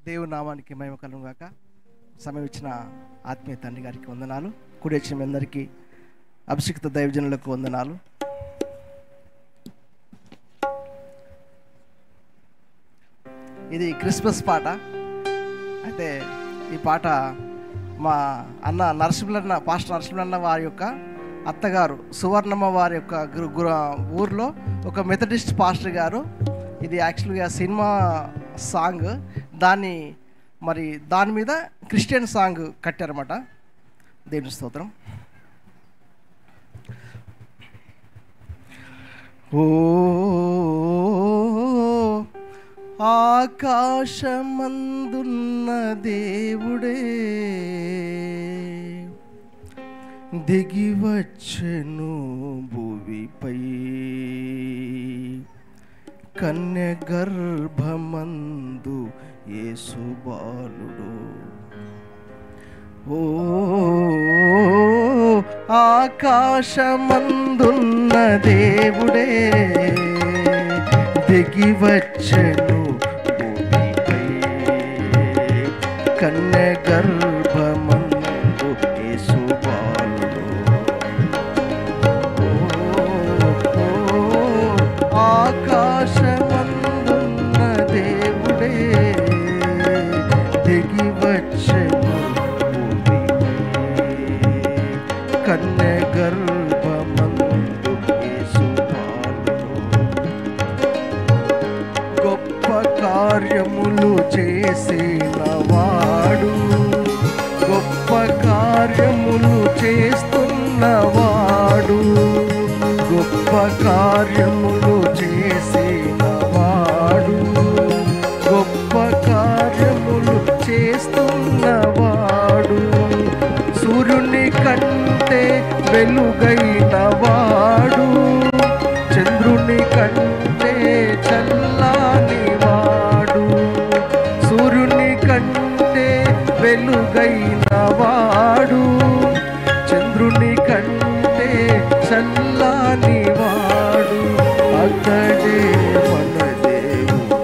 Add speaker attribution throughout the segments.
Speaker 1: దేవుని నామానికి మహిమ కలుగును గాక. సమయం ఇచ్చిన ఆత్మీయ తండ్రి గారికి వందనాలు. కూడి వచ్చిన మీ అందరికీ అభిషిక్త దైవజనులకు వందనాలు. ఇది క్రిస్మస్ పాట. అయితే ఈ పాట మా అన్న నరసింహన్న, పాస్టర్ నరసింహన్న వారి యొక్క అత్తగారు సువర్ణమ్మ వారి యొక్క ఊర్లో ఒక మెథడిస్ట్ పాస్టర్ గారు, ఇది యాక్చువల్గా సినిమా సాంగ్, దాని మీద క్రిస్టియన్ సాంగ్ కట్టారన్నమాట. దేవుని స్తోత్రం. ఓ ఆకాశమందున్న దేవుడే దిగివచ్చెను భువిపై, కన్య గర్భమందు యేసు బాలుడు. ఓ ఆకాశమందున్న దేవుడే దిగివచ్చెను భూమిపై, కన్య గర్భమందు యేసు బాలుడు. ఆకాశమందున్న దేవుడే దిగివచ్చెను భూమిపై, కన్య గర్భమందు యేసు బాలుడు. గొప్ప కార్యములు చేసినవాడు, గొప్ప కార్యములు చేస్తున్నవాడు, గొప్ప కార్యములు చేసినవాడు, గొప్ప కార్యములు చేస్తున్నవాడు, సూర్యుని కంటే వెలుగైనవాడు, చంద్రుని కంటే చల్లని వాడు, సూర్యుని కంటే వెలుగైనవాడు, చంద్రుని కంటే చల్లని వాడు, అతడే మన దేవుడు,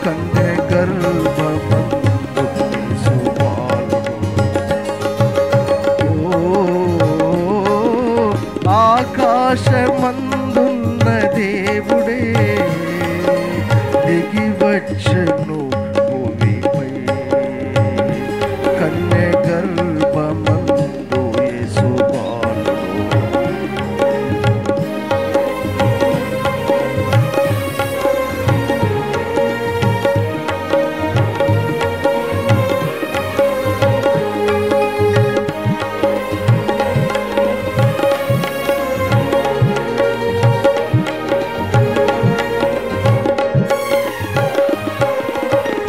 Speaker 1: కన్య గర్భమందు యేసు బాలుడు. ఓ ఆకాశమందున్న దేవుడే దిగివచ్చెను భూమిపై, కన్య గర్భమందు యేసు బాలుడు.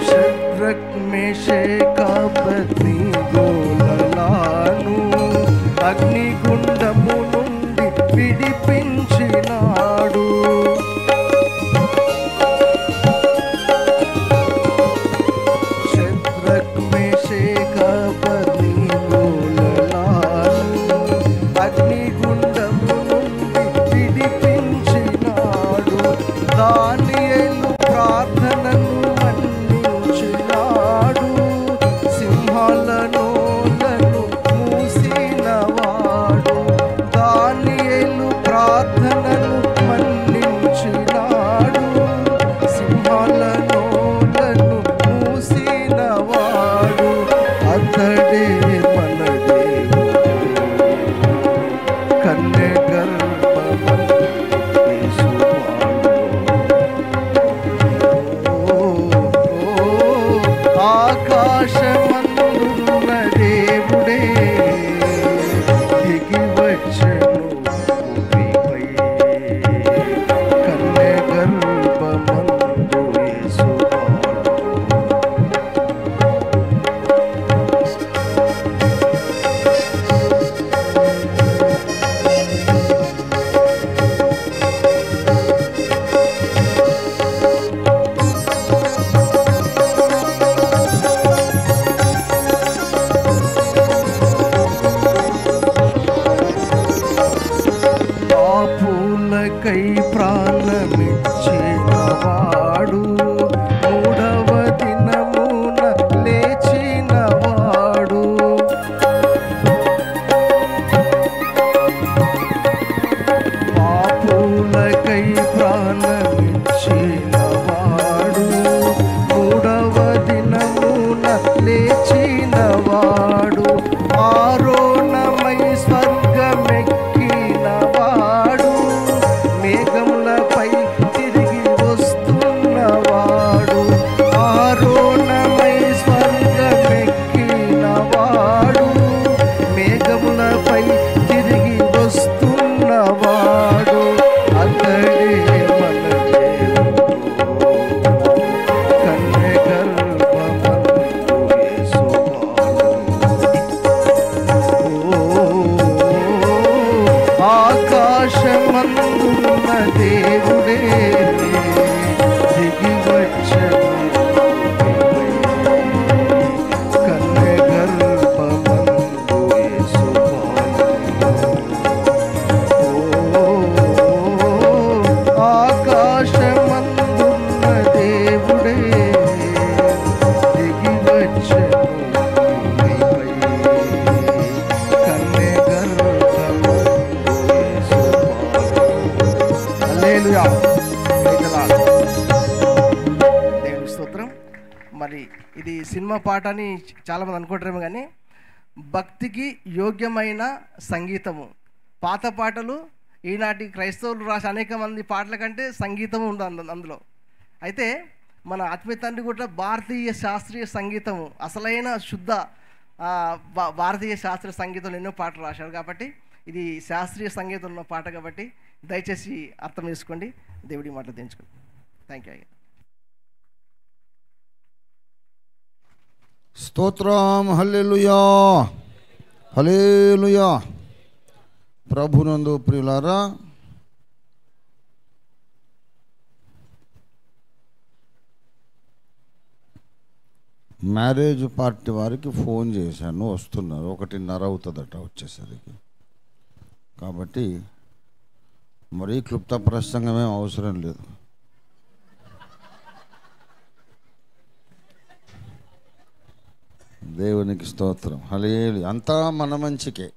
Speaker 1: శద్రక్ మేషక్ అబేద్నెగోలను అగ్నిగుండము నుండి విడిపించినాడు. శద్రక్ మేషక్ అబేద్నెగోలను అగ్నిగుండము నుండి విడిపించినాడు. దానియేలు ప్రార్థనను మన్నించినాడు, సింహాల స్తోత్రం. మరి ఇది సినిమా పాట అని చాలామంది అనుకుంటారేమో, కానీ భక్తికి యోగ్యమైన సంగీతము. పాత పాటలు ఈనాటి క్రైస్తవులు రాసే అనేక మంది పాటల కంటే సంగీతము ఉంది అందులో. అయితే మన ఆత్మీయ తండ్రి కూడా భారతీయ శాస్త్రీయ సంగీతము, అసలైన శుద్ధ భారతీయ శాస్త్రీయ సంగీతంలో ఎన్నో పాటలు రాశారు. కాబట్టి ఇది శాస్త్రీయ సంగీతం ఉన్న పాట కాబట్టి దయచేసి అర్థం చేసుకోండి. దేవుడి మాటలు తెంచుకోండి. Thank you.
Speaker 2: స్తోత్రం. హల్లెలూయా, హల్లెలూయా. ప్రభునందు ప్రియులారా, మ్యారేజ్ పార్టీ వారికి ఫోన్ చేశాను, వస్తున్నారు. 1:30 అవుతుందట వచ్చేసరికి. కాబట్టి మరీ క్లుప్త ప్రసంగమేం అవసరం లేదు. దేవునికి స్తోత్రం. హల్లెలూయా. అంతా మన మంచికే.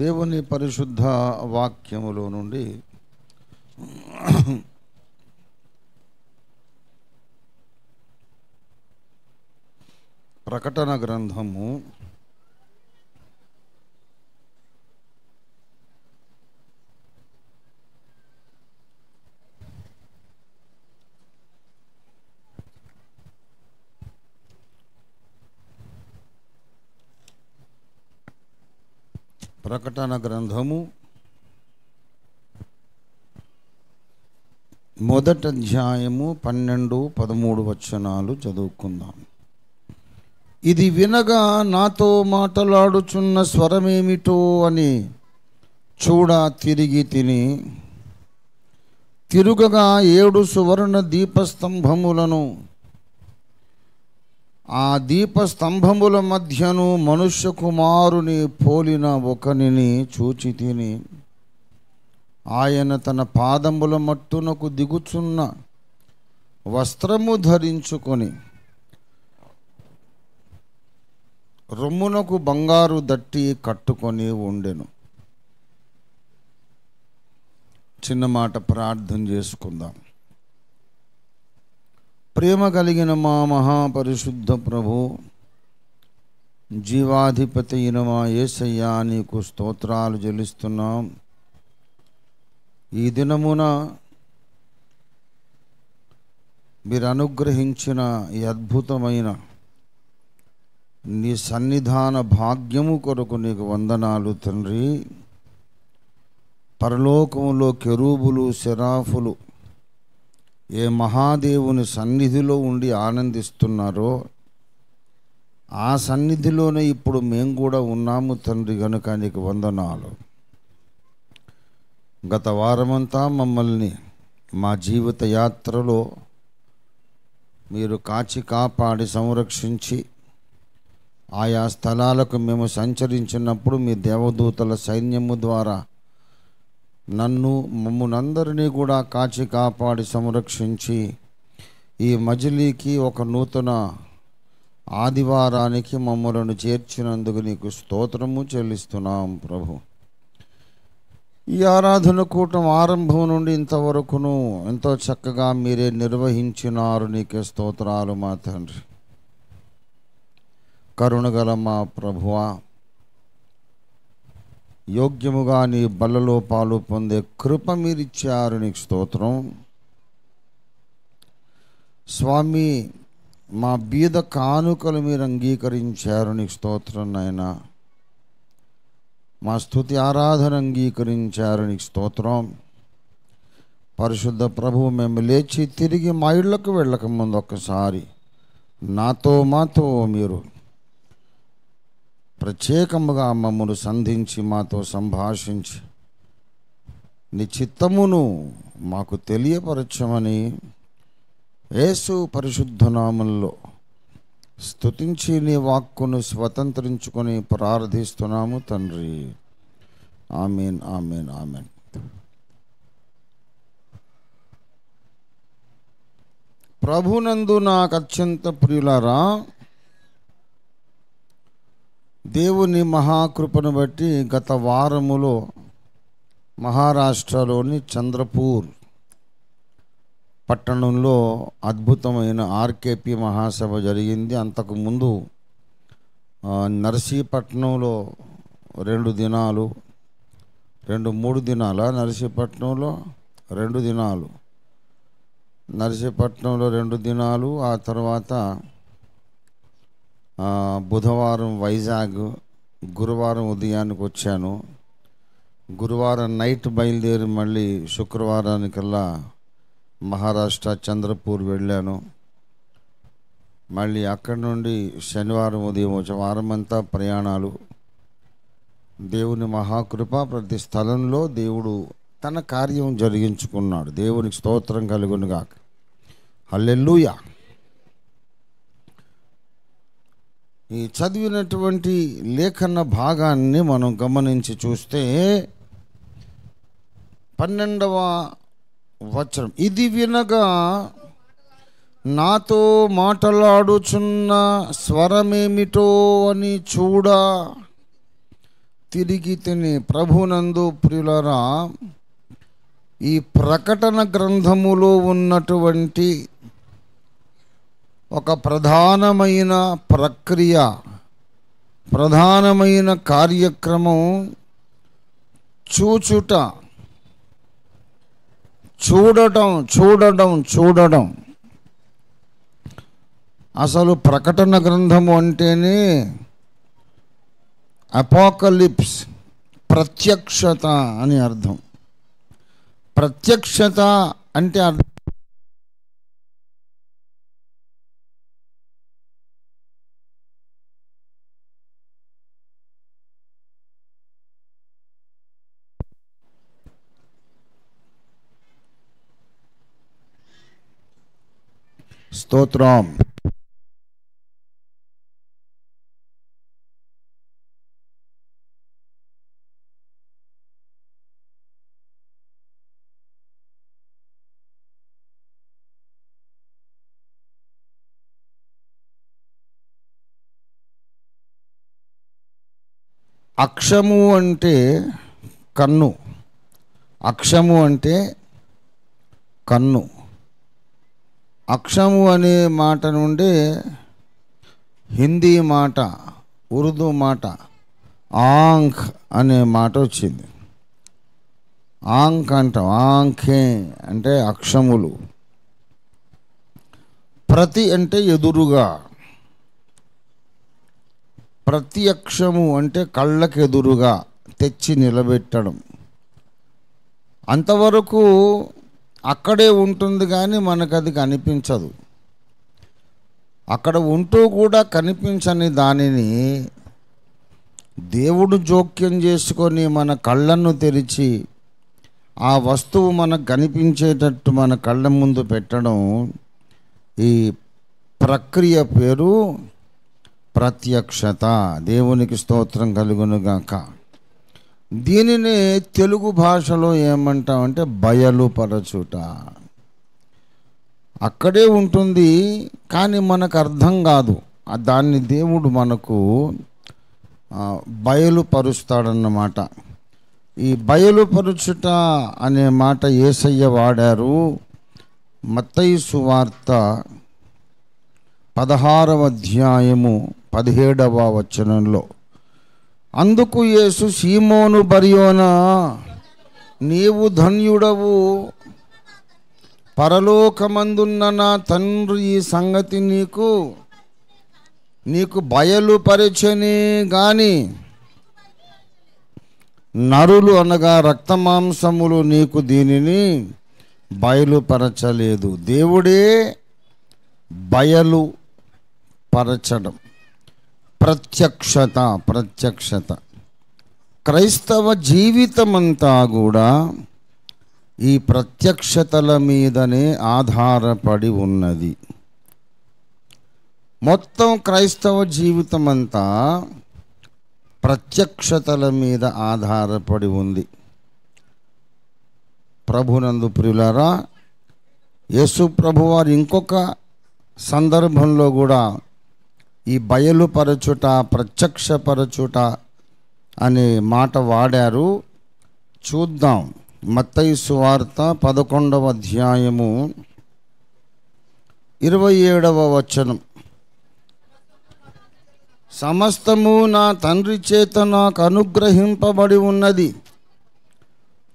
Speaker 2: దేవుని పరిశుద్ధ వాక్యములో నుండి ప్రకటన గ్రంథము 1వ అధ్యాయము 12-13 వచనాలు చదువుకుందాం. ఇది వినగా నాతో మాట్లాడుచున్న స్వరమేమిటో అని చూడ తిరిగి తిరుగగా 7 సువర్ణ దీపస్తంభములను, ఆ దీపస్తంభముల మధ్యను మనుష్య కుమారుని పోలిన ఒకనిని చూచి తిని, ఆయన తన పాదముల మట్టునకు దిగుచున్న వస్త్రము ధరించుకొని రొమ్మునకు బంగారు దట్టి కట్టుకొని ఉండెను. చిన్న మాట ప్రార్థన చేసుకుందాం. ప్రేమ కలిగిన మా మహాపరిశుద్ధ ప్రభు, జీవాధిపతి అయిన మా యేసయ్యా, నీకు స్తోత్రాలు చెల్లిస్తున్నాం. ఈ దినమున మీరు అనుగ్రహించిన ఈ అద్భుతమైన నీ సన్నిధాన భాగ్యము కొరకు నీకు వందనాలు తండ్రి. పరలోకములో కెరూబులు సెరాఫులు ఏ మహాదేవుని సన్నిధిలో ఉండి ఆనందిస్తున్నారో ఆ సన్నిధిలోనే ఇప్పుడు మేము కూడా ఉన్నాము తండ్రి. గనుక నీకు వందనాలు. గత వారమంతా మమ్మల్ని మా జీవిత యాత్రలో మీరు కాచి కాపాడి సంరక్షించి ఆయా స్థలాలకు మేము సంచరించినప్పుడు మీ దేవదూతల సైన్యము ద్వారా మమ్మునందరినీ కూడా కాచి కాపాడి సంరక్షించి ఈ మజిలీకి ఒక నూతన ఆదివారానికి మమ్మలను చేర్చినందుకు నీకు స్తోత్రము చెల్లిస్తున్నాం ప్రభు. ఈ ఆరాధన కూటం ఆరంభం నుండి ఇంతవరకును ఎంతో చక్కగా మీరే నిర్వహించినారు. నీకే స్తోత్రాలు మా తండ్రి. కరుణగల మా ప్రభువా, యోగ్యముగా నీ బలలో పాలు పొందే కృప మీరిచ్చారు. నీకు స్తోత్రం స్వామి. మా బీద కానుకలు మీరు అంగీకరించారు. నీకు స్తోత్రం నాయనా. మా స్తుతి ఆరాధన అంగీకరించారు. నీకు స్తోత్రం. పరిశుద్ధ ప్రభువు, మేము లేచి తిరిగి మా ఇళ్లకు వెళ్ళక ముందు ఒక్కసారి మాతో మీరు ప్రత్యేకముగా మమ్మను సంధించి మాతో సంభాషించి నీ చిత్తమును మాకు తెలియపరచమని యేసు పరిశుద్ధ నామములో స్తుతించి నీ వాక్కును స్వతంత్రించుకొని ప్రార్థిస్తున్నాము తండ్రి. ఆమేన్, ఆమేన్, ఆమేన్. ప్రభునందు నాకు అత్యంత ప్రియులారా, దేవుని మహాకృపను బట్టి గత వారములో మహారాష్ట్రలోని చంద్రపూర్ పట్టణంలో అద్భుతమైన ఆర్కేపీ మహాసభ జరిగింది. అంతకుముందు నర్సీపట్నంలో 3 దినాలు నర్సీపట్నంలో 2 దినాలు, ఆ తర్వాత బుధవారం వైజాగ్, గురువారం ఉదయానికి వచ్చాను. గురువారం నైట్ బయలుదేరి మళ్ళీ శుక్రవారానికల్లా మహారాష్ట్ర చంద్రపూర్ వెళ్ళాను. మళ్ళీ అక్కడి నుండి శనివారం ఉదయం వచ్చే వారమంతా ప్రయాణాలు. దేవుని మహాకృప, ప్రతి స్థలంలో దేవుడు తన కార్యం జరిగించుకున్నాడు. దేవునికి స్తోత్రం కలుగునుగాక. హల్లెలూయా. ఈ చదివినటువంటి లేఖన భాగాన్ని మనం గమనించి చూస్తే 12వ వచనం, ఇది వినగా నాతో మాట్లాడుచున్న స్వరమేమిటో అని చూడ తిరిగి తిని. ప్రభునందు ప్రియులరా, ఈ ప్రకటన గ్రంథములో ఉన్నటువంటి ఒక ప్రధానమైన ప్రక్రియ, ప్రధానమైన కార్యక్రమం చూడడం. అసలు ప్రకటన గ్రంథము అంటేనే అపోకలిప్స్, ప్రత్యక్షత అని అర్థం. ప్రత్యక్షత అంటే అర్థం స్తోత్రం. అక్షము అంటే కన్ను, అక్షము అంటే కన్ను. అక్షము అనే మాట నుండి హిందీ మాట, ఉర్దూ మాట ఆంఖ్ అనే మాట వచ్చింది. ఆంఖ్ అంటాం, ఆంఖే అంటే అక్షములు. ప్రతి అంటే ఎదురుగా, ప్రత్యక్షము అంటే కళ్ళకు ఎదురుగా తెచ్చి నిలబెట్టడం. అంతవరకు అక్కడే ఉంటుంది కానీ మనకు అది కనిపించదు. అక్కడ ఉంటూ కూడా కనిపించని దానిని దేవుడు జోక్యం చేసుకొని మన కళ్ళను తెరిచి ఆ వస్తువు మనకు కనిపించేటట్టు మన కళ్ళ ముందు పెట్టడం, ఈ ప్రక్రియ పేరు ప్రత్యక్షత. దేవునికి స్తోత్రం కలుగునుగాక. దీనినే తెలుగు భాషలో ఏమంటామంటే బయలుపరచుట. అక్కడే ఉంటుంది కానీ మనకు అర్థం కాదు. దాన్ని దేవుడు మనకు బయలుపరుస్తాడన్నమాట. ఈ బయలుపరుచుట అనే మాట యేసయ్య వాడారు. మత్తయి సువార్త 16వ అధ్యాయము 17వ వచనంలో. అందుకు యేసు, సీమోను బర్యోనా, నీవు ధన్యుడవు, పరలోకమందున్న నా తండ్రి ఈ సంగతి నీకు బయలుపరచనే గాని నరులు అనగా రక్తమాంసములు నీకు దీనిని బయలుపరచలేదు. దేవుడే బయలుపరచడం, ప్రత్యక్షత. క్రైస్తవ జీవితమంతా కూడా ఈ ప్రత్యక్షతల మీదనే ఆధారపడి ఉన్నది. మొత్తం క్రైస్తవ జీవితమంతా ప్రత్యక్షతల మీద ఆధారపడి ఉంది. ప్రభునందు ప్రియులారా, యేసు ప్రభువారు ఇంకొక సందర్భంలో కూడా ఈ బయలుపరచుట, ప్రత్యక్షపరచుట అనే మాట వాడారు. చూద్దాం. మత్తయి సువార్త 11వ అధ్యాయము 27వ వచనం. సమస్తము నా తండ్రి చేత నాకు అనుగ్రహింపబడి ఉన్నది.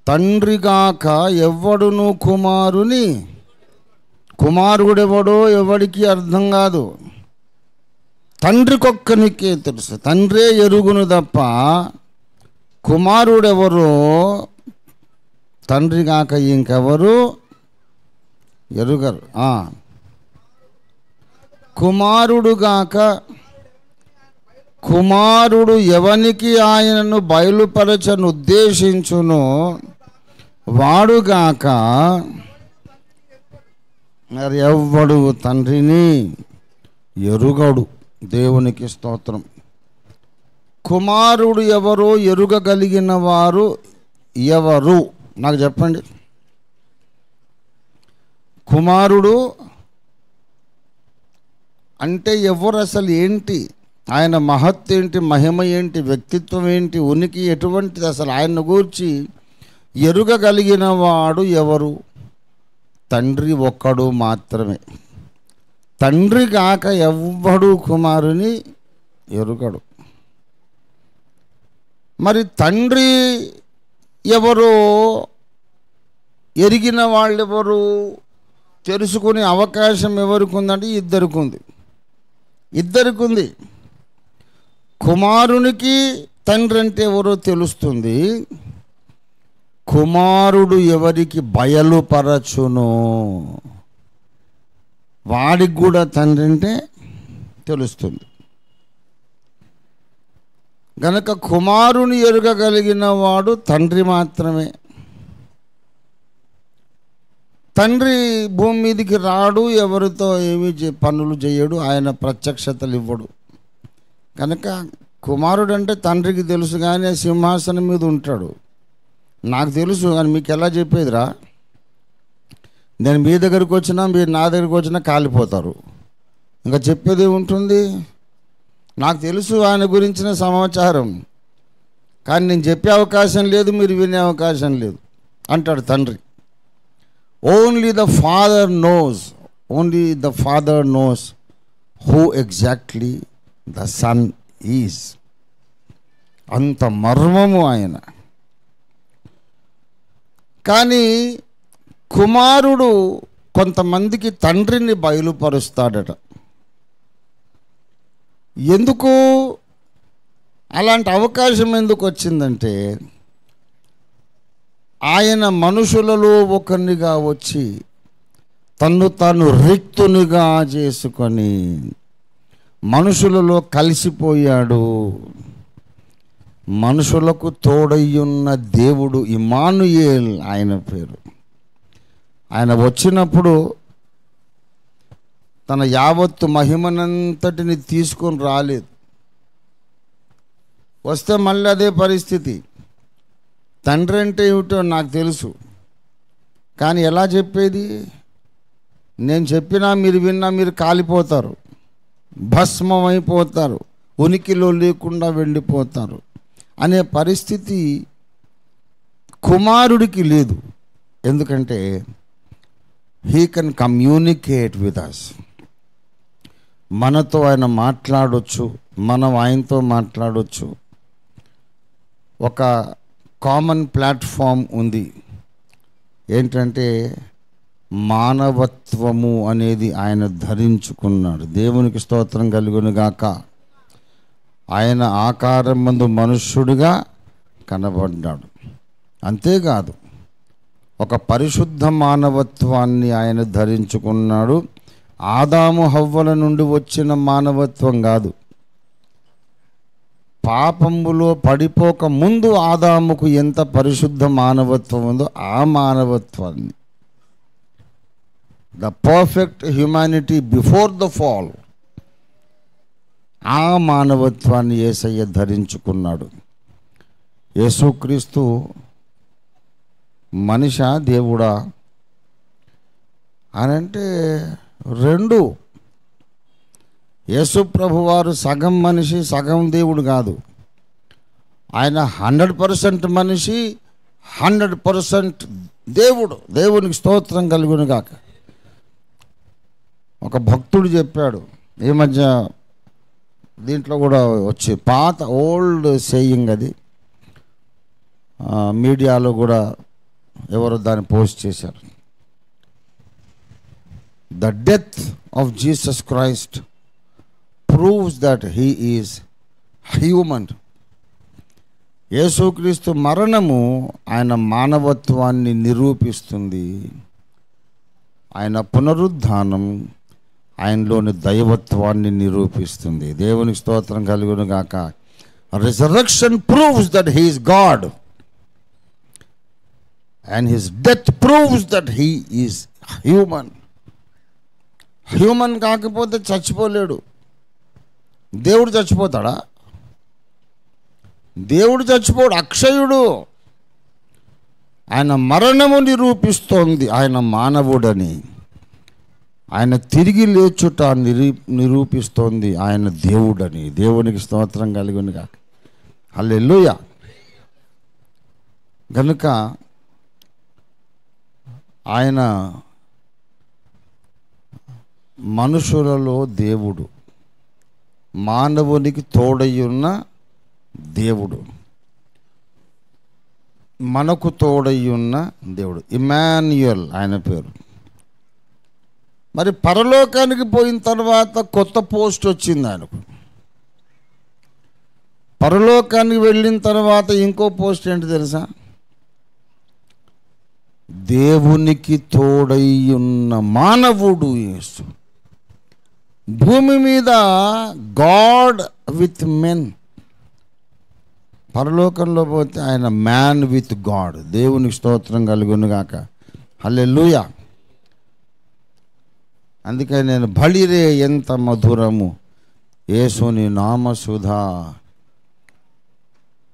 Speaker 2: తండ్రిగాక ఎవ్వడును కుమారుడెవడో ఎవడికి అర్థం కాదు. తండ్రికొక్కనికే తెలుసు. తండ్రే ఎరుగును తప్ప కుమారుడెవరో తండ్రిగాక ఇంకెవరు ఎరుగరు. కుమారుడుగాక కుమారుడు ఎవనికి ఆయనను బయలుపరచను ఉద్దేశించును వాడుగాక మరి ఎవ్వడు తండ్రిని ఎరుగడు. దేవునికి స్తోత్రం. కుమారుడు ఎవరో ఎరుగగలిగిన వారు ఎవరు నాకు చెప్పండి. కుమారుడు అంటే ఎవరు, అసలు ఏంటి, ఆయన మహత్ ఏంటి, మహిమ ఏంటి, వ్యక్తిత్వం ఏంటి, ఉనికి ఎటువంటిది, అసలు ఆయన గూర్చి ఎరుగగలిగిన వాడు ఎవరు? తండ్రి ఒక్కడు మాత్రమే. తండ్రి కాక ఎవ్వడు కుమారుని ఎరుగడు. మరి తండ్రి ఎవరో ఎరిగిన వాళ్ళెవరు తెలుసుకునే అవకాశం ఎవరికి ఉందంటే ఇద్దరికి ఉంది. కుమారునికి తండ్రి అంటే ఎవరో తెలుస్తుంది. కుమారుడు ఎవరికి బయలుపరచునో వాడికి కూడా తండ్రి అంటే తెలుస్తుంది. గనక కుమారుని ఎరుగగలిగిన వాడు తండ్రి మాత్రమే. తండ్రి భూమి మీదకి రాడు, ఎవరితో ఏమి పనులు చేయడు, ఆయన ప్రత్యక్షతలు ఇవ్వడు. కనుక కుమారుడు అంటే తండ్రికి తెలుసు, కానీ సింహాసనం మీద ఉంటాడు. నాకు తెలుసు, కానీ మీకు ఎలా చెప్పేదిరా? నేను మీ దగ్గరికి వచ్చినా, మీరు నా దగ్గరికి వచ్చినా కాలిపోతారు. ఇంకా చెప్పేది ఉంటుంది. నాకు తెలుసు ఆయన గురించిన సమాచారం, కానీ నేను చెప్పే అవకాశం లేదు, మీరు వినే అవకాశం లేదు అంటాడు తండ్రి. Only the father knows who exactly the son is. అంత మర్మము ఆయన. కానీ కుమారుడు కొంతమందికి తండ్రిని బయలుపరుస్తాడట. ఎందుకు అలాంటి అవకాశం ఎందుకు వచ్చిందంటే, ఆయన మనుషులలో ఒకరినిగా వచ్చి తన్ను తాను రిక్తునిగా చేసుకొని మనుషులలో కలిసిపోయాడు. మనుషులకు తోడయ్యున్న దేవుడు ఇమ్మానుయేల్ ఆయన పేరు. ఆయన వచ్చినప్పుడు తన యావత్తు మహిమనంతటిని తీసుకొని రాలేదు. వస్తే మళ్ళీ అదే పరిస్థితి. తండ్రి అంటే ఏమిటో నాకు తెలుసు, కానీ ఎలా చెప్పేది? నేను చెప్పినా మీరు విన్నా మీరు కాలిపోతారు, భస్మమైపోతారు, ఉనికిలో లేకుండా వెళ్ళిపోతారు అనే పరిస్థితి కుమారుడికి లేదు. ఎందుకంటే he can communicate with us. మనతో ఆయన మాట్లాడొచ్చు, మనం ఆయనతో మాట్లాడొచ్చు. ఒక కామన్ ప్లాట్ఫామ్ ఉంది. ఏంటంటే మానవత్వము అనేది ఆయన ధరించుకున్నాడు. దేవునికి స్తోత్రం కలుగును గాక. ఆయన ఆకారం మందు మనుష్యుడిగా కనబడ్డాడు. అంతేకాదు, ఒక పరిశుద్ధ మానవత్వాన్ని ఆయన ధరించుకున్నాడు. ఆదాము హవ్వల నుండి వచ్చిన మానవత్వం కాదు. పాపములో పడిపోక ముందు ఆదాముకు ఎంత పరిశుద్ధ మానవత్వం ఉందో ఆ మానవత్వాన్ని, the perfect humanity before the fall, ఆ మానవత్వాన్ని యేసయ్య ధరించుకున్నాడు. యేసుక్రీస్తు మనిషా దేవుడా అనంటే రెండు. యేసు ప్రభు వారు సగం మనిషి సగం దేవుడు కాదు. ఆయన 100% మనిషి, 100% దేవుడు. దేవునికి స్తోత్రం కలుగును గాక. ఒక భక్తుడు చెప్పాడు, ఈ మధ్య దీంట్లో కూడా వచ్చి పాత ఓల్డ్ సేయింగ్, అది మీడియాలో కూడా ఎవరు దాన్ని పోస్ట్ చేశారు. The death of Jesus Christ proves that he is human. యేసుక్రీస్తు మరణము ఆయన మానవత్వాన్ని నిరూపిస్తుంది. ఆయన పునరుద్ధానం ఆయనలోని దైవత్వాన్ని నిరూపిస్తుంది. దేవునికి స్తోత్రం కలుగును గాక. Resurrection proves that he is God, and his death proves that he is human. Human కాకపోతే చచ్చిపోలేడు. దేవుడు చచ్చిపోతాడా? దేవుడు చచ్చిపోడు, అక్షయుడు. ఆయన మరణము నిరూపిస్తోంది ఆయన మానవుడని. ఆయన తిరిగి లేచుట నిరూపిస్తోంది ఆయన దేవుడని. దేవునికి స్తోత్రం కలుగును గాక. హల్లెలూయా. కనుక ఆయన మనుషులలో దేవుడు, మానవునికి తోడయ్యున్న దేవుడు, మనకు తోడయ్యున్న దేవుడు. ఇమ్మాన్యుయల్ ఆయన పేరు. మరి పరలోకానికి పోయిన తర్వాత కొత్త పోస్ట్ వచ్చింది ఆయనకు. పరలోకానికి వెళ్ళిన తర్వాత ఇంకో పోస్ట్ ఏంటి తెలుసా? దేవునికి తోడయ్యున్న మానవుడు యేసు. భూమి మీద గాడ్ విత్ మెన్. పరలోకంలో పోతే ఆయన మ్యాన్ విత్ గాడ్. దేవునికి స్తోత్రం కలుగును గాక. హల్లెలూయా. అందుకే నేను బలిరే ఎంత మధురము యేసుని నామసుధా,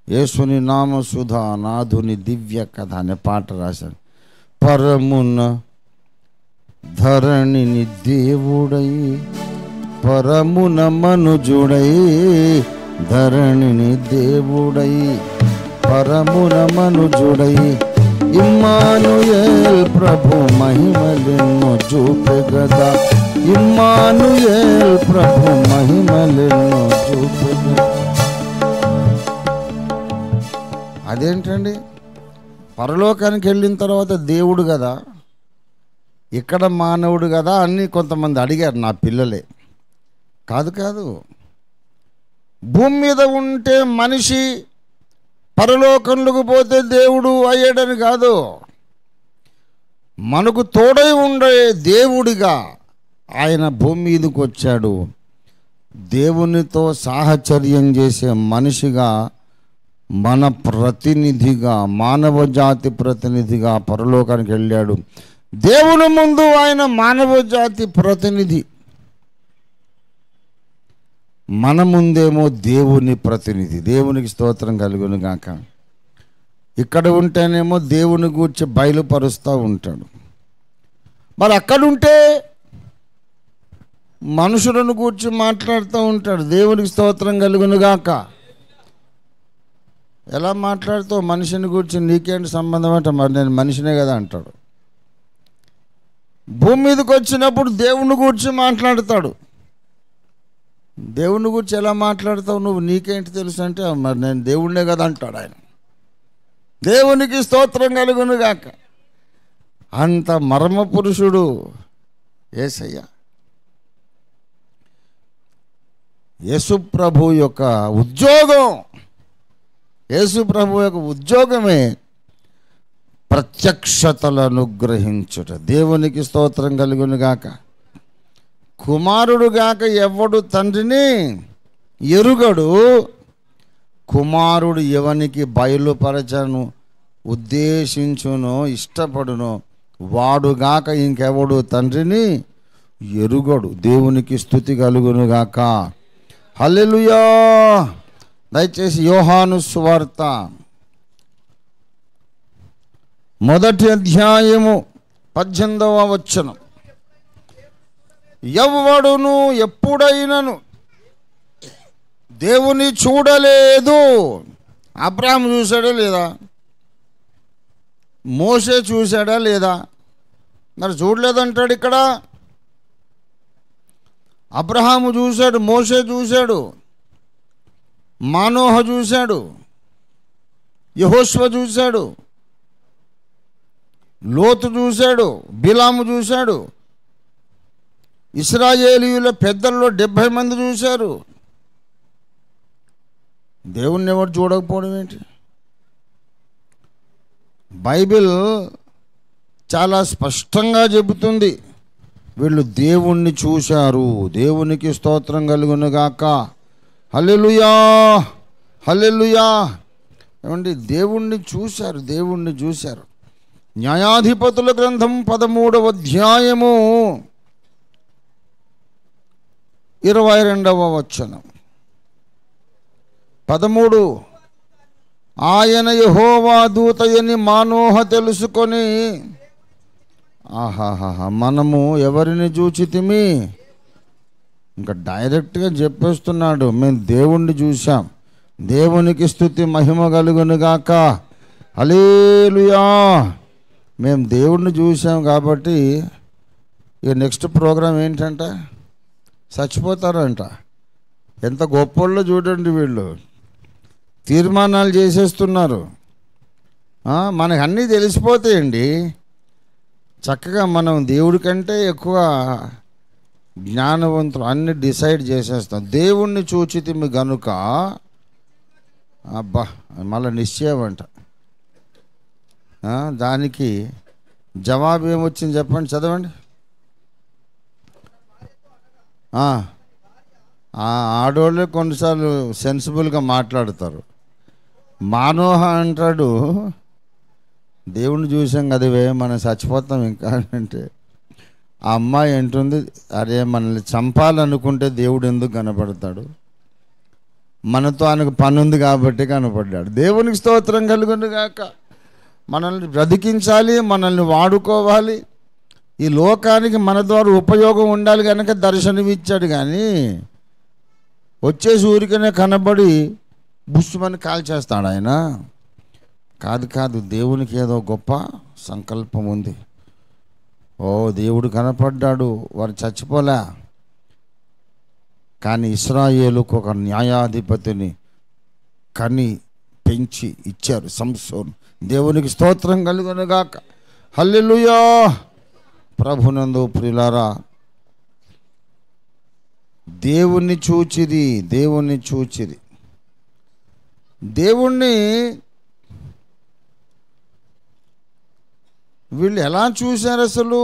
Speaker 2: యేసుని నామసుధా నాథుని దివ్య కథ అనే పాట రాశాను. పరమున ధరణిని దేవుడై, పరమున మనుజుడై, ధరణిని దేవుడై, పరమున మనుజుడై, ఇమ్మానుయేల్ ప్రభు మహిమలెన్నో చూపె గదా. ఇమ్మానుయేల్ ప్రభు మహిమలెన్నో చూపె గదా. అదేంటండి? పరలోకానికి వెళ్ళిన తర్వాత దేవుడు కదా, ఇక్కడ మానవుడు కదా అని కొంతమంది అడిగారు, నా పిల్లలే. కాదు కాదు, భూమి మీద ఉంటే మనిషి, పరలోకంలోకి పోతే దేవుడు అయ్యాడని కాదు. మనకు తోడై ఉండే దేవుడిగా ఆయన భూమి మీదకి వచ్చాడు. దేవునితో సాహచర్యం చేసే మనిషిగా, మన ప్రతినిధిగా, మానవ జాతి ప్రతినిధిగా పరలోకానికి వెళ్ళాడు. దేవుని ముందు ఆయన మానవ జాతి ప్రతినిధి, మన ముందేమో దేవుని ప్రతినిధి. దేవునికి స్తోత్రం కలుగును గాక. ఇక్కడ ఉంటేనేమో దేవుని గూర్చి బయలుపరుస్తూ ఉంటాడు. మరి అక్కడుంటే మనుషులను గూర్చి మాట్లాడుతూ ఉంటాడు. దేవునికి స్తోత్రం కలుగును గాక. ఎలా మాట్లాడుతావు? మనిషిని గురించి నీకేంటి సంబంధం అంటే, మరి నేను మనిషినే కదా అంటాడు. భూమి మీదకి వచ్చినప్పుడు దేవుని గురించి మాట్లాడతాడు. దేవుని గురించి ఎలా మాట్లాడతావు నువ్వు? నీకేంటి తెలుసు అంటే, మరి నేను దేవుణ్ణే కదా అంటాడు ఆయన. దేవునికి స్తోత్రం కలుగును గాక. అంత మర్మ పురుషుడు యేసయ్య. యేసు ప్రభు యొక్క ఉద్యోగం, యేసు ప్రభు యొక్క ఉద్యోగమే ప్రత్యక్షతలను గ్రహించుట. దేవునికి స్తోత్రం కలుగును గాక. కుమారుడు గాక ఎవడు తండ్రిని ఎరుగడు, కుమారుడు ఎవనికి బయలుపరచను ఉద్దేశించునో ఇష్టపడునో వాడుగాక ఇంకెవడు తండ్రిని ఎరుగడు. దేవునికి స్తుతి కలుగును గాక. హల్లెలూయా. దయచేసి యోహాను సువార్త 1వ అధ్యాయము 18వ వచనం. ఎవ్వడును ఎప్పుడైనను దేవుని చూడలేదు. అబ్రహాము చూశాడా లేదా? మోషే చూశాడా లేదా? మరి చూడలేదంటాడు ఇక్కడ. అబ్రహాము చూశాడు, మోషే చూశాడు, మానోహ చూశాడు, యెహోషువ చూశాడు, లోతు చూశాడు, బిలాము చూశాడు, ఇశ్రాయేలీయుల పెద్దల్లో 70 మంది చూశారు. దేవుణ్ణి ఎవరు చూడకపోవడం ఏంటి? బైబిల్ చాలా స్పష్టంగా చెబుతుంది, వీళ్ళు దేవుణ్ణి చూశారు. దేవునికి స్తోత్రం కలుగునుగాక. హల్లెలూయా, హల్లెలూయా. ఏమండి, దేవుణ్ణి చూశారు, దేవుణ్ణి చూశారు. న్యాయాధిపతుల గ్రంథం 13వ అధ్యాయము 22వ వచనం. 13 ఆయన యెహోవా దూతయని మానోహ తెలుసుకొని, ఆహాహా, మనము ఎవరిని చూచితిమి? ఇంకా డైరెక్ట్గా చెప్పేస్తున్నాడు, మేము దేవుణ్ణి చూసాం. దేవునికి స్తుతి మహిమ కలుగునుగాక. హల్లెలూయా. మేము దేవుణ్ణి చూసాం కాబట్టి ఇక నెక్స్ట్ ప్రోగ్రాం ఏంటంట? చచ్చిపోతారంట. ఎంత గొప్పోళ్ళో చూడండి, వీళ్ళు తీర్మానాలు చేసేస్తున్నారు. మనకు అన్నీ తెలిసిపోతాయండి. చక్కగా మనం దేవుడి కంటే ఎక్కువ జ్ఞానవంతులు, అన్ని డిసైడ్ చేసేస్తాం. దేవుణ్ణి చూచితిమి గనుక, అబ్బా మళ్ళీ నిశ్చయమంట. దానికి జవాబు ఏమొచ్చింది చెప్పండి, చదవండి. ఆడోళ్ళే కొన్నిసార్లు సెన్సిబుల్గా మాట్లాడతారు. మానోహ అంటాడు, దేవుణ్ణి చూసాం కదవే, మనం చచ్చిపోతాం ఇంకా అంటే. ఆ అమ్మాయి అంటుంది, అరే మనల్ని చంపాలనుకుంటే దేవుడు ఎందుకు కనపడతాడు? మనతో ఆయనకు పని ఉంది కాబట్టి కనపడ్డాడు. దేవునికి స్తోత్రం కలుగునుగాక. మనల్ని బ్రతికించాలి, మనల్ని వాడుకోవాలి, ఈ లోకానికి మన ద్వారా ఉపయోగం ఉండాలి కనుక దర్శనమిచ్చాడు. కానీ వచ్చేసి ఊరికనే కనబడి బుస్సుమని కాల్చేస్తాడు ఆయన. కాదు కాదు, దేవునికి ఏదో గొప్ప సంకల్పం ఉంది. ఓ దేవుడు కనపడ్డాడు, వారు చచ్చిపోలే. కానీ ఇశ్రాయేలుకు ఒక న్యాయాధిపతిని కని పెంచి ఇచ్చారు, సంసోను. దేవునికి స్తోత్రం కలుగునుగాక. హల్లెలూయా. ప్రభునందు ప్రియులారా, దేవుణ్ణి చూచిది, దేవుణ్ణి చూచిది. దేవుణ్ణి వీళ్ళు ఎలా చూశారు అసలు?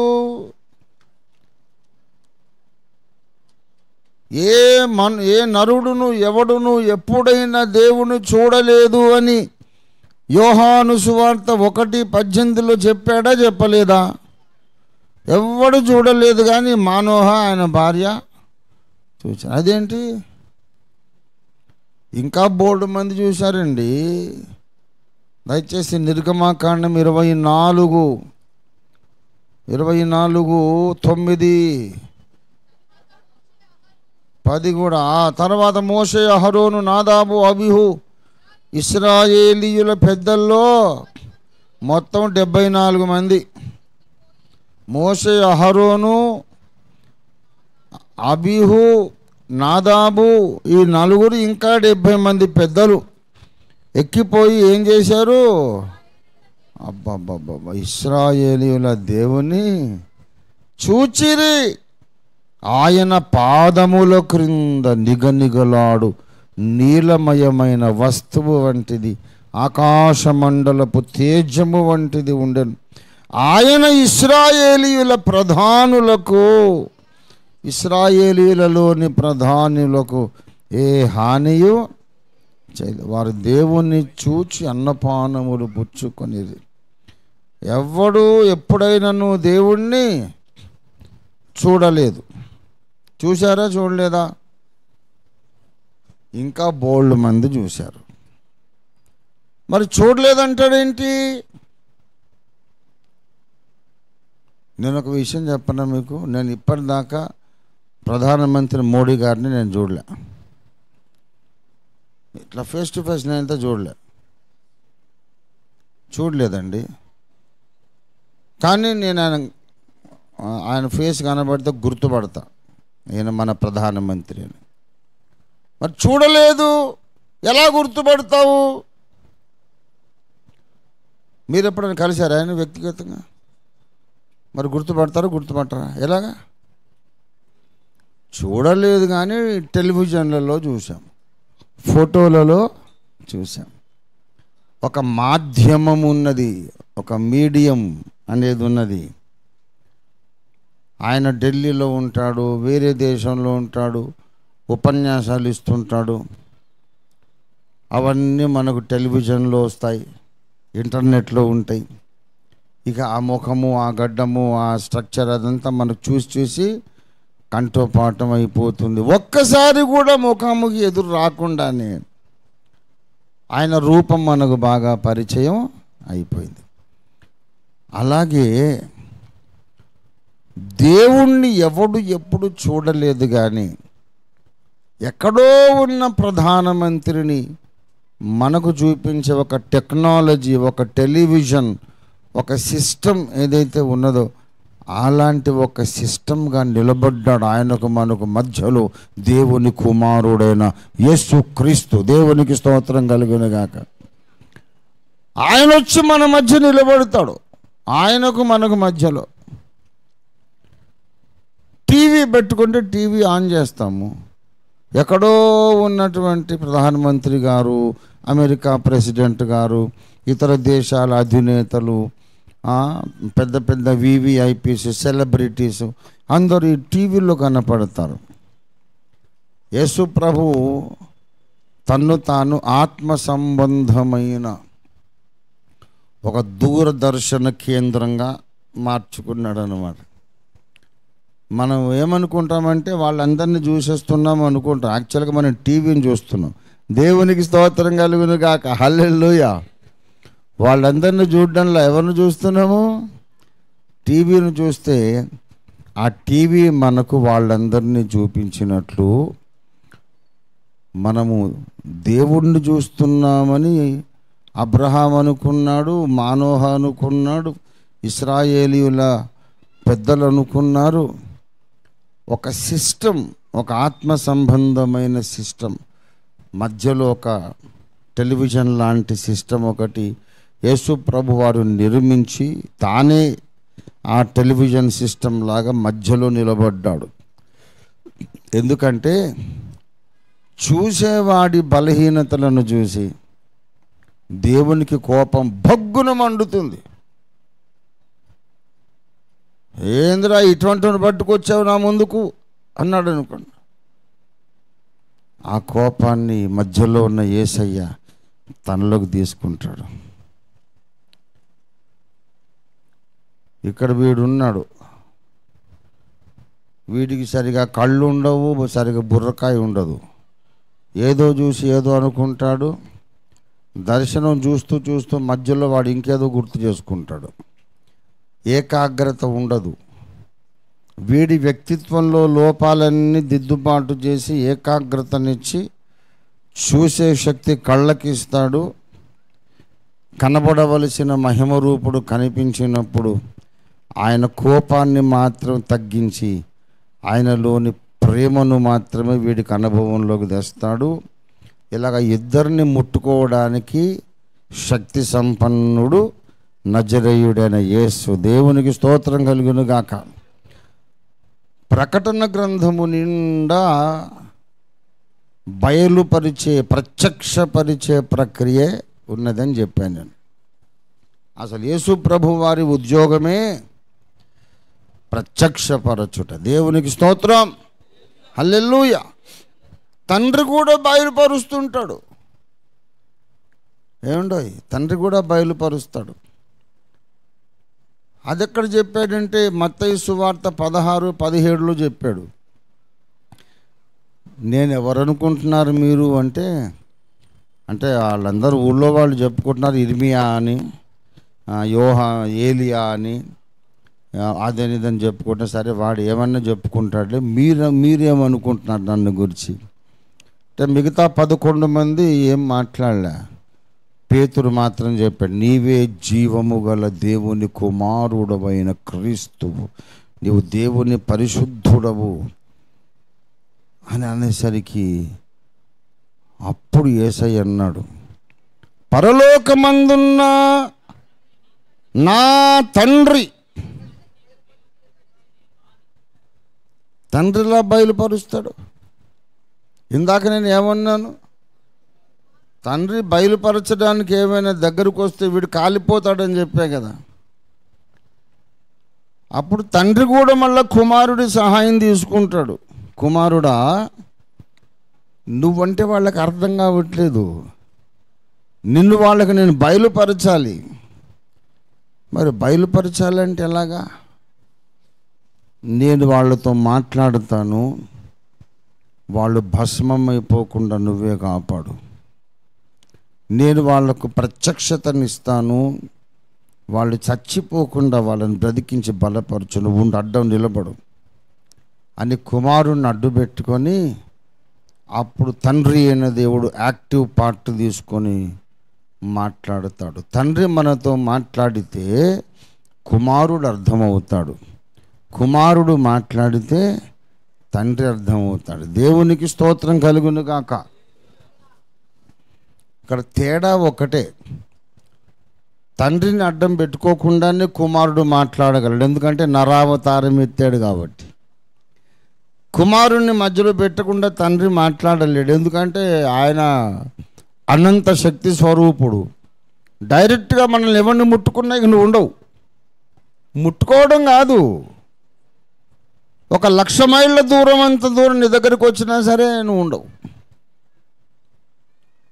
Speaker 2: ఏ నరుడును ఎవడును ఎప్పుడైనా దేవుని చూడలేదు అని యోహాను సువార్త 1:18 చెప్పాడా చెప్పలేదా? ఎవడు చూడలేదు, కానీ మానోహ ఆయన భార్య చూశారు. అదేంటి? ఇంకా బోల్డ్ మంది చూశారండి. దయచేసి నిర్గమాకాండం 24, 9, 10 కూడా. ఆ తర్వాత మోషే, అహరోను, నాదాబు, అబీహు ఇశ్రాయేలీయుల పెద్దల్లో మొత్తం 74 మంది. మోషే, అహరోను, అబీహు, నాదాబు, ఈ నలుగురు ఇంకా 70 మంది పెద్దలు ఎక్కిపోయి ఏం చేశారు? అబ్బబ్బబ్బబ్బా, ఇశ్రాయేలీయుల దేవుని చూచిరి. ఆయన పాదముల క్రింద నిగనిగలాడు నీలమయమైన వస్తువు వంటిది, ఆకాశమండలపు తేజము వంటిది ఉండెను. ఆయన ఇశ్రాయేలీయుల ప్రధానులకు, ఇశ్రాయేలీయులలోని ప్రధానులకు ఏ హానియు చేయలేదు. వారు దేవుణ్ణి చూచి అన్నపానములు పుచ్చుకొనిది. ఎవడు ఎప్పుడైనాను దేవుణ్ణి చూడలేదు. చూశారా చూడలేదా? ఇంకా బోల్డ్ మంది చూశారు. మరి చూడలేదంటాడేంటి? నేను ఒక విషయం చెప్పనా మీకు. నేను ఇప్పటిదాకా ప్రధానమంత్రి మోడీ గారిని నేను చూడలే. ఇట్లా ఫేస్ టు ఫేస్ నేనంతా చూడలేదండి. కానీ నేను ఆయన ఫేస్ కనబడితే గుర్తుపడతా, ఈయన మన ప్రధానమంత్రి అని. మరి చూడలేదు, ఎలా గుర్తుపడతావు? మీరు ఎప్పుడైనా కలిశారా ఆయన వ్యక్తిగతంగా? మరి గుర్తుపట్టరా? ఎలాగా? చూడలేదు కానీ టెలివిజన్లలో చూసాం, ఫోటోలలో చూసాం. ఒక మాధ్యమం ఉన్నది, ఒక మీడియం అనేది ఉన్నది. ఆయన ఢిల్లీలో ఉంటాడు, వేరే దేశంలో ఉంటాడు, ఉపన్యాసాలు ఇస్తుంటాడు. అవన్నీ మనకు టెలివిజన్లో వస్తాయి, ఇంటర్నెట్లో ఉంటాయి. ఇక ఆ ముఖము, ఆ గడ్డము, ఆ స్ట్రక్చర్ అదంతా మనకు చూసి కంఠోపాఠం అయిపోతుంది. ఒక్కసారి కూడా ముఖాముఖి ఎదురు రాకుండానే ఆయన రూపం మనకు బాగా పరిచయం అయిపోయింది. అలాగే దేవుణ్ణి ఎవడు ఎప్పుడు చూడలేదు, కానీ ఎక్కడో ఉన్న ప్రధానమంత్రిని మనకు చూపించే ఒక టెక్నాలజీ, ఒక టెలివిజన్, ఒక సిస్టమ్ ఏదైతే ఉన్నదో అలాంటి ఒక సిస్టమ్గా నిలబడ్డాడు. ఆయనకు మనకు మధ్యలో దేవుని కుమారుడైన యేసుక్రీస్తు. దేవునికి స్తోత్రం కలుగునుగాక. ఆయన వచ్చి మన మధ్య నిలబడతాడు, ఆయనకు మనకు మధ్యలో. టీవీ పెట్టుకుంటే టీవీ ఆన్ చేస్తాము, ఎక్కడో ఉన్నటువంటి ప్రధానమంత్రి గారు, అమెరికా ప్రెసిడెంట్ గారు, ఇతర దేశాల అధినేతలు, పెద్ద పెద్ద వివిఐపీస్, సెలబ్రిటీస్ అందరూ ఈ టీవీలో కనపడతారు. యేసు ప్రభు తన్ను తాను ఆత్మ సంబంధమైన ఒక దూరదర్శన కేంద్రంగా మార్చుకున్నాడు అన్నమాట. మనం ఏమనుకుంటామంటే వాళ్ళందరినీ చూసేస్తున్నాం అనుకుంటాం. యాక్చువల్గా మనం టీవీని చూస్తున్నాం. దేవునికి స్తోత్రం కలుగును గాక. హల్లెలూయా. వాళ్ళందరినీ చూడడంలో ఎవరిని చూస్తున్నాము? టీవీని చూస్తే ఆ టీవీ మనకు వాళ్ళందరినీ చూపించినట్లు మనము దేవుణ్ణి చూస్తున్నామని అబ్రహాం అనుకున్నాడు, మానోహ అనుకున్నాడు, ఇశ్రాయేలీయుల పెద్దలు అనుకున్నారు. ఒక సిస్టమ్, ఒక ఆత్మ సంబంధమైన సిస్టమ్, మధ్యలో ఒక టెలివిజన్ లాంటి సిస్టమ్ ఒకటి యేసు ప్రభు వారు నిర్మించి తానే ఆ టెలివిజన్ సిస్టమ్ లాగా మధ్యలో నిలబడ్డాడు. ఎందుకంటే చూసేవాడి బలహీనతలను చూసి దేవునికి కోపం భగ్గున మండుతుంది. ఏంద్రా ఇటువంటి పట్టుకొచ్చావు నా ముందుకు అన్నాడు అనుకోండి. ఆ కోపాన్ని మధ్యలో ఉన్న యేసయ్య తనలోకి తీసుకుంటాడు. ఇక్కడ వీడున్నాడు, వీడికి సరిగా కళ్ళు ఉండవు, సరిగా బుర్రకాయ ఉండదు, ఏదో చూసి ఏదో అనుకుంటాడు. దర్శనం చూస్తూ చూస్తూ మధ్యలో వాడు ఇంకేదో గుర్తు చేసుకుంటాడు. ఏకాగ్రత ఉండదు. వీడి వ్యక్తిత్వంలో లోపాలన్నీ దిద్దుబాటు చేసి ఏకాగ్రతనిచ్చి చూసే శక్తి కళ్ళకి ఇస్తాడు. కనబడవలసిన మహిమరూపుడు కనిపించినప్పుడు ఆయన కోపాన్ని మాత్రం తగ్గించి ఆయనలోని ప్రేమను మాత్రమే వీడికి అనుభవంలోకి తెస్తాడు. ఇలాగ ఇద్దరిని ముట్టుకోవడానికి శక్తి సంపన్నుడు నజరేయుడైన యేసు. దేవునికి స్తోత్రం కలుగును గాక. ప్రకటన గ్రంథము నిండా బయలుపరిచే, ప్రత్యక్షపరిచే ప్రక్రియ ఉన్నదని చెప్పాను నేను. అసలు యేసు ప్రభు వారి ఉద్యోగమే ప్రత్యక్షపరచుట. దేవునికి స్తోత్రం. హల్లెలూయా. తండ్రి కూడా బయలుపరుస్తుంటాడు. ఏమండోయ్, తండ్రి కూడా బయలుపరుస్తాడు. అది ఎక్కడ చెప్పాడంటే మత్తయి సువార్త 16-17లో చెప్పాడు. నేను ఎవరనుకుంటున్నారు మీరు అంటే వాళ్ళందరూ ఊళ్ళో వాళ్ళు చెప్పుకుంటున్నారు, ఇర్మియా అని, ఏలియా అని, అదని ఇదని చెప్పుకుంటే సరే వాడు ఏమన్నా చెప్పుకుంటాడులే, మీరేమనుకుంటున్నారు నన్ను గురించి అంటే మిగతా 11 మంది ఏం మాట్లాడలే. పేతురు మాత్రం చెప్పాడు, నీవే జీవము గల దేవుని కుమారుడవైన క్రీస్తువు, నీవు దేవుని పరిశుద్ధుడవు అని అనేసరికి అప్పుడు యేసయ్య అన్నాడు, పరలోకమందున్న నా తండ్రి తండ్రిలా బయలుపరుస్తాడు. ఇందాక నేను ఏమన్నాను, తండ్రి బయలుపరచడానికి ఏమైనా దగ్గరకు వస్తే వీడు కాలిపోతాడని చెప్పే కదా. అప్పుడు తండ్రి కూడా మళ్ళీ కుమారుడి సహాయం తీసుకుంటాడు. కుమారుడా, నువ్వంటే వాళ్ళకి అర్థం కావట్లేదు, నిన్ను వాళ్ళకి నేను బయలుపరచాలి. మరి బయలుపరచాలంటే ఎలాగా? నేను వాళ్ళతో మాట్లాడుతాను, వాళ్ళు భస్మం అయిపోకుండా నువ్వే కాపాడు. నేను వాళ్లకు ప్రత్యక్షతనిస్తాను, వాళ్ళు చచ్చిపోకుండా వాళ్ళని బ్రతికించి బలపరచు, నువ్వు అడ్డం నిలబడు అని కుమారుణ్ణి అడ్డు పెట్టుకొని అప్పుడు తండ్రి అయిన దేవుడు యాక్టివ్ పార్ట్ తీసుకొని మాట్లాడుతాడు. తండ్రి మనతో మాట్లాడితే కుమారుడు అర్థమవుతాడు, కుమారుడు మాట్లాడితే తండ్రి అర్థమవుతాడు. దేవునికి స్తోత్రం కలుగును గాక. ఇక్కడ తేడా ఒకటే, తండ్రిని అడ్డం పెట్టుకోకుండానే కుమారుడు మాట్లాడగలడు, ఎందుకంటే నరావతారం ఎత్తాడు కాబట్టి. కుమారుణ్ణి మధ్యలో పెట్టకుండా తండ్రి మాట్లాడలేడు, ఎందుకంటే ఆయన అనంత శక్తి స్వరూపుడు. డైరెక్ట్గా మనల్ని ఎవరిని ముట్టుకున్నా ఇక నువ్వు ఉండవు. ముట్టుకోవడం కాదు, 1,00,000 మైళ్ళ దూరం అంత దూరం నీ దగ్గరికి వచ్చినా సరే నువ్వు ఉండవు.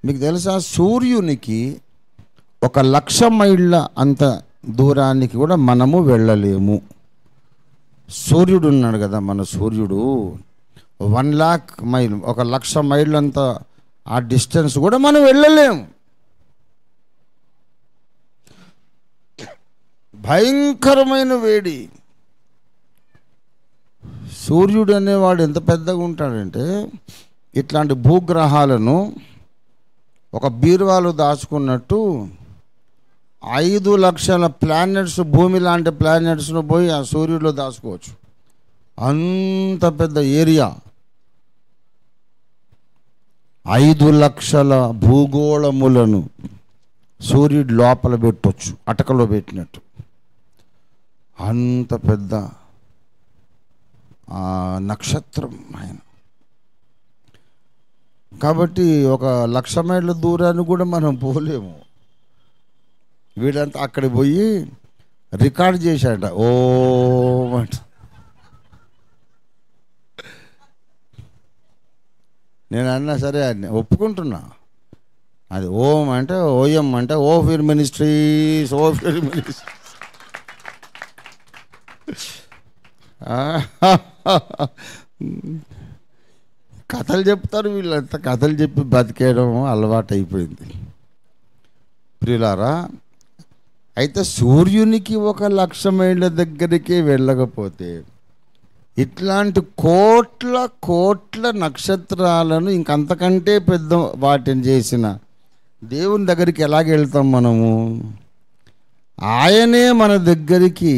Speaker 2: మీకు తెలుసా, సూర్యునికి 1,00,000 మైళ్ళ అంత దూరానికి కూడా మనము వెళ్ళలేము. సూర్యుడు ఉన్నాడు కదా, మన సూర్యుడు 1,00,000 మైల్, 1,00,000 మైళ్ళంత ఆ డిస్టెన్స్ కూడా మనం వెళ్ళలేము. భయంకరమైన వేడి. సూర్యుడు అనేవాడు ఎంత పెద్దగా ఉంటాడంటే, ఇట్లాంటి భూగ్రహాలను ఒక బీరువాలో దాచుకున్నట్టు 5 లక్షల ప్లానెట్స్, భూమి లాంటి ప్లానెట్స్ను పోయి ఆ సూర్యుడిలో దాచుకోవచ్చు. అంత పెద్ద ఏరియా, 5 లక్షల భూగోళములను సూర్యుడి లోపల పెట్టవచ్చు, అటకలో పెట్టినట్టు. అంత పెద్ద నక్షత్రం ఆయన. కాబట్టి 1,00,000 మైళ్ళ దూరాన్ని కూడా మనం పోలేము. వీడంతా అక్కడికి పోయి రికార్డ్ చేశాడ, ఓ నేను అన్నా సరే అని ఒప్పుకుంటున్నా. అది ఓం అంటే ఓఎం అంటే ఓఫిర్ మినిస్ట్రీస్, ఓఫిర్ మినిస్ట్రీస్. కథలు చెప్తారు వీళ్ళంతా, కథలు చెప్పి బతికేయడం అలవాటు అయిపోయింది. ప్రియులారా, అయితే సూర్యునికి 1,00,000 మైళ్ళ దగ్గరికి వెళ్ళకపోతే ఇట్లాంటి కోట్ల కోట్ల నక్షత్రాలను ఇంకంతకంటే పెద్ద వాటిని చేసిన దేవుని దగ్గరికి ఎలాగెళ్తాం మనము? ఆయనే మన దగ్గరికి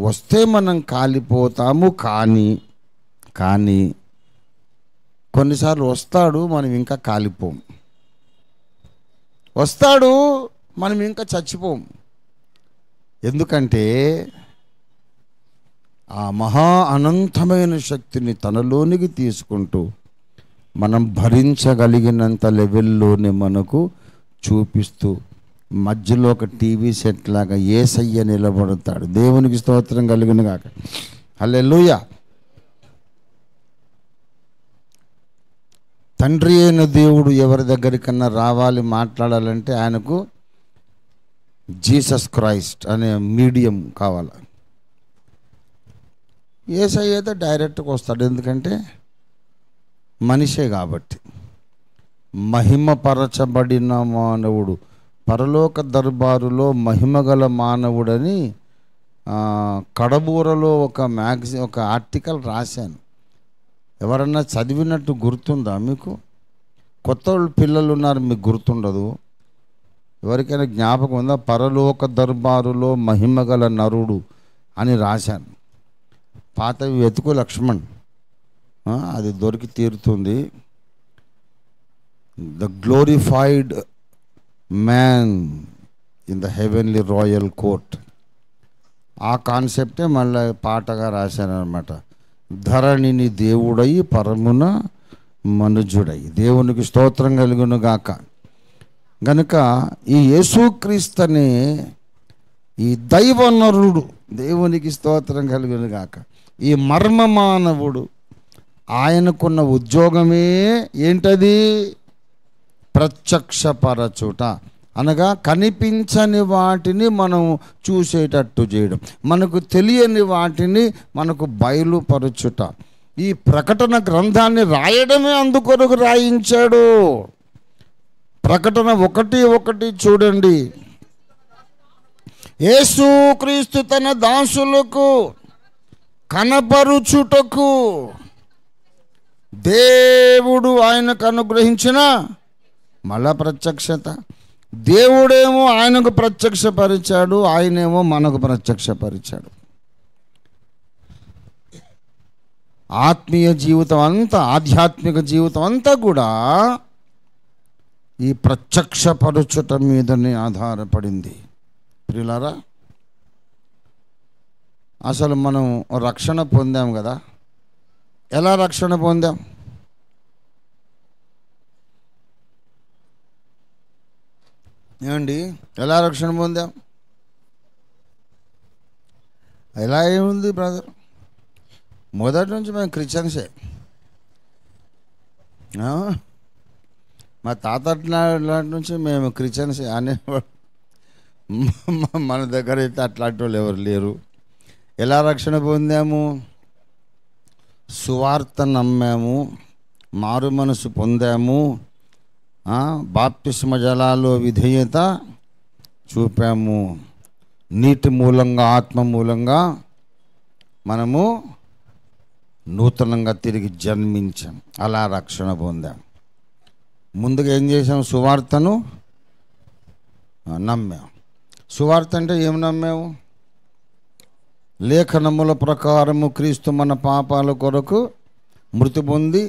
Speaker 2: వస్తే మనం కాలిపోతాము. కానీ కొన్నిసార్లు వస్తాడు, మనం ఇంకా కాలిపోము. వస్తాడు, మనం ఇంకా చచ్చిపోము. ఎందుకంటే ఆ మహా అనంతమైన శక్తిని తనలోనికి తీసుకుంటూ మనం భరించగలిగినంత లెవెల్లోనే మనకు చూపిస్తూ మధ్యలో ఒక టీవీ సెట్ లాగా యేసయ్య నిలబడతాడు. దేవునికి స్తోత్రం కలుగును గాక. హల్లెలూయా. తండ్రి అయిన దేవుడు ఎవరి దగ్గరికన్నా రావాలి, మాట్లాడాలంటే ఆయనకు జీసస్ క్రైస్ట్ అనే మీడియం కావాలి. యేసయ్య అయితే డైరెక్ట్గా వస్తాడు, ఎందుకంటే మనిషే కాబట్టి. మహిమపరచబడిన మానవుడు, పరలోక దర్బారులో మహిమగల మానవుడని కడబూరలో ఒక ఆర్టికల్ రాశాను. ఎవరన్నా చదివినట్టు గుర్తుందా మీకు? కొత్త పిల్లలు ఉన్నారు, మీకు గుర్తుండదు. ఎవరికైనా జ్ఞాపకం ఉందా? పరలోక దర్బారులో మహిమగల నరుడు అని రాశాను. పాతవి వెతుకు లక్ష్మణ్, అది దొరికి తీరుతుంది. The glorified man in the heavenly royal court. ఆ కాన్సెప్టే మళ్ళీ పాటగా రాశానమాట. ధరణిని దేవుడై పరమున మనుజుడై. దేవునికి స్తోత్రం కలుగును గాక. గనుక ఈ యేసుక్రీస్తునే ఈ దైవనరుడు, దేవునికి స్తోత్రం కలుగును గాక, ఈ మర్మ మానవుడు, ఆయనకున్న ఉద్యోగమే ఏంటది? ప్రత్యక్షపరచుట. అనగా కనిపించని వాటిని మనం చూసేటట్టు చేయడం, మనకు తెలియని వాటిని మనకు బయలుపరచుట. ఈ ప్రకటన గ్రంథాన్ని రాయడమే అందుకొరకు రాయించాడు. ప్రకటన 1:1 చూడండి. యేసుక్రీస్తు తన దాసులకు కనపరుచుటకు దేవుడు ఆయనకు అనుగ్రహించిన మళ్ళా ప్రత్యక్షత. దేవుడేమో ఆయనకు ప్రత్యక్షపరిచాడు, ఆయనేమో మనకు ప్రత్యక్షపరిచాడు. ఆత్మీయ జీవితం అంతా, ఆధ్యాత్మిక జీవితం అంతా కూడా ఈ ప్రత్యక్షపరచుట మీదనే ఆధారపడింది. ప్రియులారా, అసలు మనం రక్షణ పొందాం కదా. ఎలా రక్షణ పొందాం? ఏమండి, ఎలా రక్షణ పొందాం? ఎలా ఏముంది బ్రదర్? మొదటి నుంచి మేము క్రిస్టియన్సే. మా తాత నాటి నుంచి మేము క్రిస్టియన్సే అనేవాడు. మన దగ్గర అయితే అట్లాంటి వాళ్ళు ఎవరు లేరు. ఎలా రక్షణ పొందాము? సువార్త నమ్మాము, మారు మనసు పొందాము, బాప్తిస్మ జలాల్లో విధేయత చూపాము, నీటి మూలంగా, ఆత్మ మూలంగా మనము నూతనంగా తిరిగి జన్మించాం. అలా రక్షణ పొందాం. ముందుగా ఏం చేసాం? సువార్తను నమ్మాం. సువార్త అంటే ఏం నమ్మాము? లేఖనముల ప్రకారము క్రీస్తు మన పాపాల కొరకు మృతి పొంది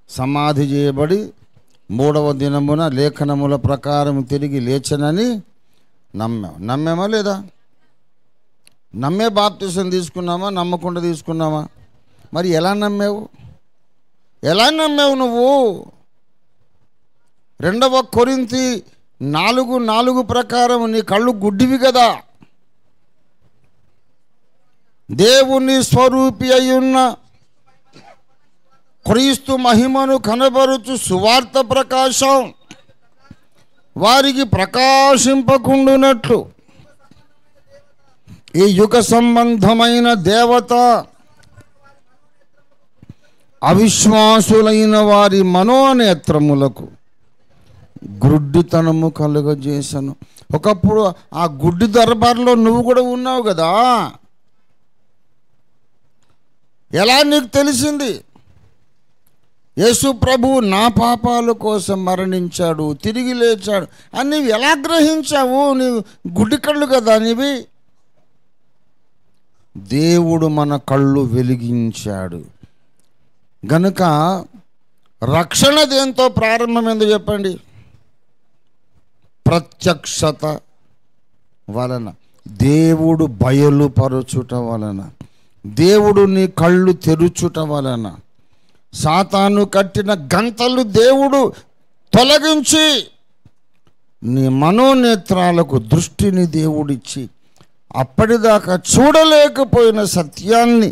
Speaker 2: సమాధి చేయబడి 3వ దినమున లేఖనముల ప్రకారం తిరిగి లేచనని నమ్మాం. నమ్మామా లేదా? నమ్మే బాప్తిసం తీసుకున్నామా, నమ్మకుండా తీసుకున్నామా? మరి ఎలా నమ్మావు? ఎలా నమ్మావు నువ్వు? 2వ కొరింథీ 4:4 ప్రకారం నీ కళ్ళు గుడ్డివి కదా. దేవుని స్వరూపి అయ్యున్న క్రీస్తు మహిమను కనబరుచు సువార్త ప్రకాశం వారికి ప్రకాశింపకుండునట్లు ఈ యుగ సంబంధమైన దేవత అవిశ్వాసులైన వారి మనోనేత్రములకు గుడ్డితనము కలుగజేసను. ఒకప్పుడు ఆ గుడ్డి దర్బార్లో నువ్వు కూడా ఉన్నావు కదా. ఎలా నీకు తెలిసింది? యేసు ప్రభువు నా పాపాల కోసం మరణించాడు, తిరిగి లేచాడు అని నీవు ఎలా గ్రహించావు? నీవు గుడ్డి కళ్ళు కదా నీవి. దేవుడు మన కళ్ళు వెలిగించాడు. గనుక రక్షణ దేంతో ప్రారంభమైందో చెప్పండి? ప్రత్యక్షత వలన, దేవుడు బయలుపరచుట వలన, దేవుడు నీ కళ్ళు తెరుచుట వలన, సాతాను కట్టిన గంతలు దేవుడు తొలగించి నీ మనోనేత్రాలకు దృష్టిని దేవుడిచ్చి అప్పటిదాకా చూడలేకపోయిన సత్యాన్ని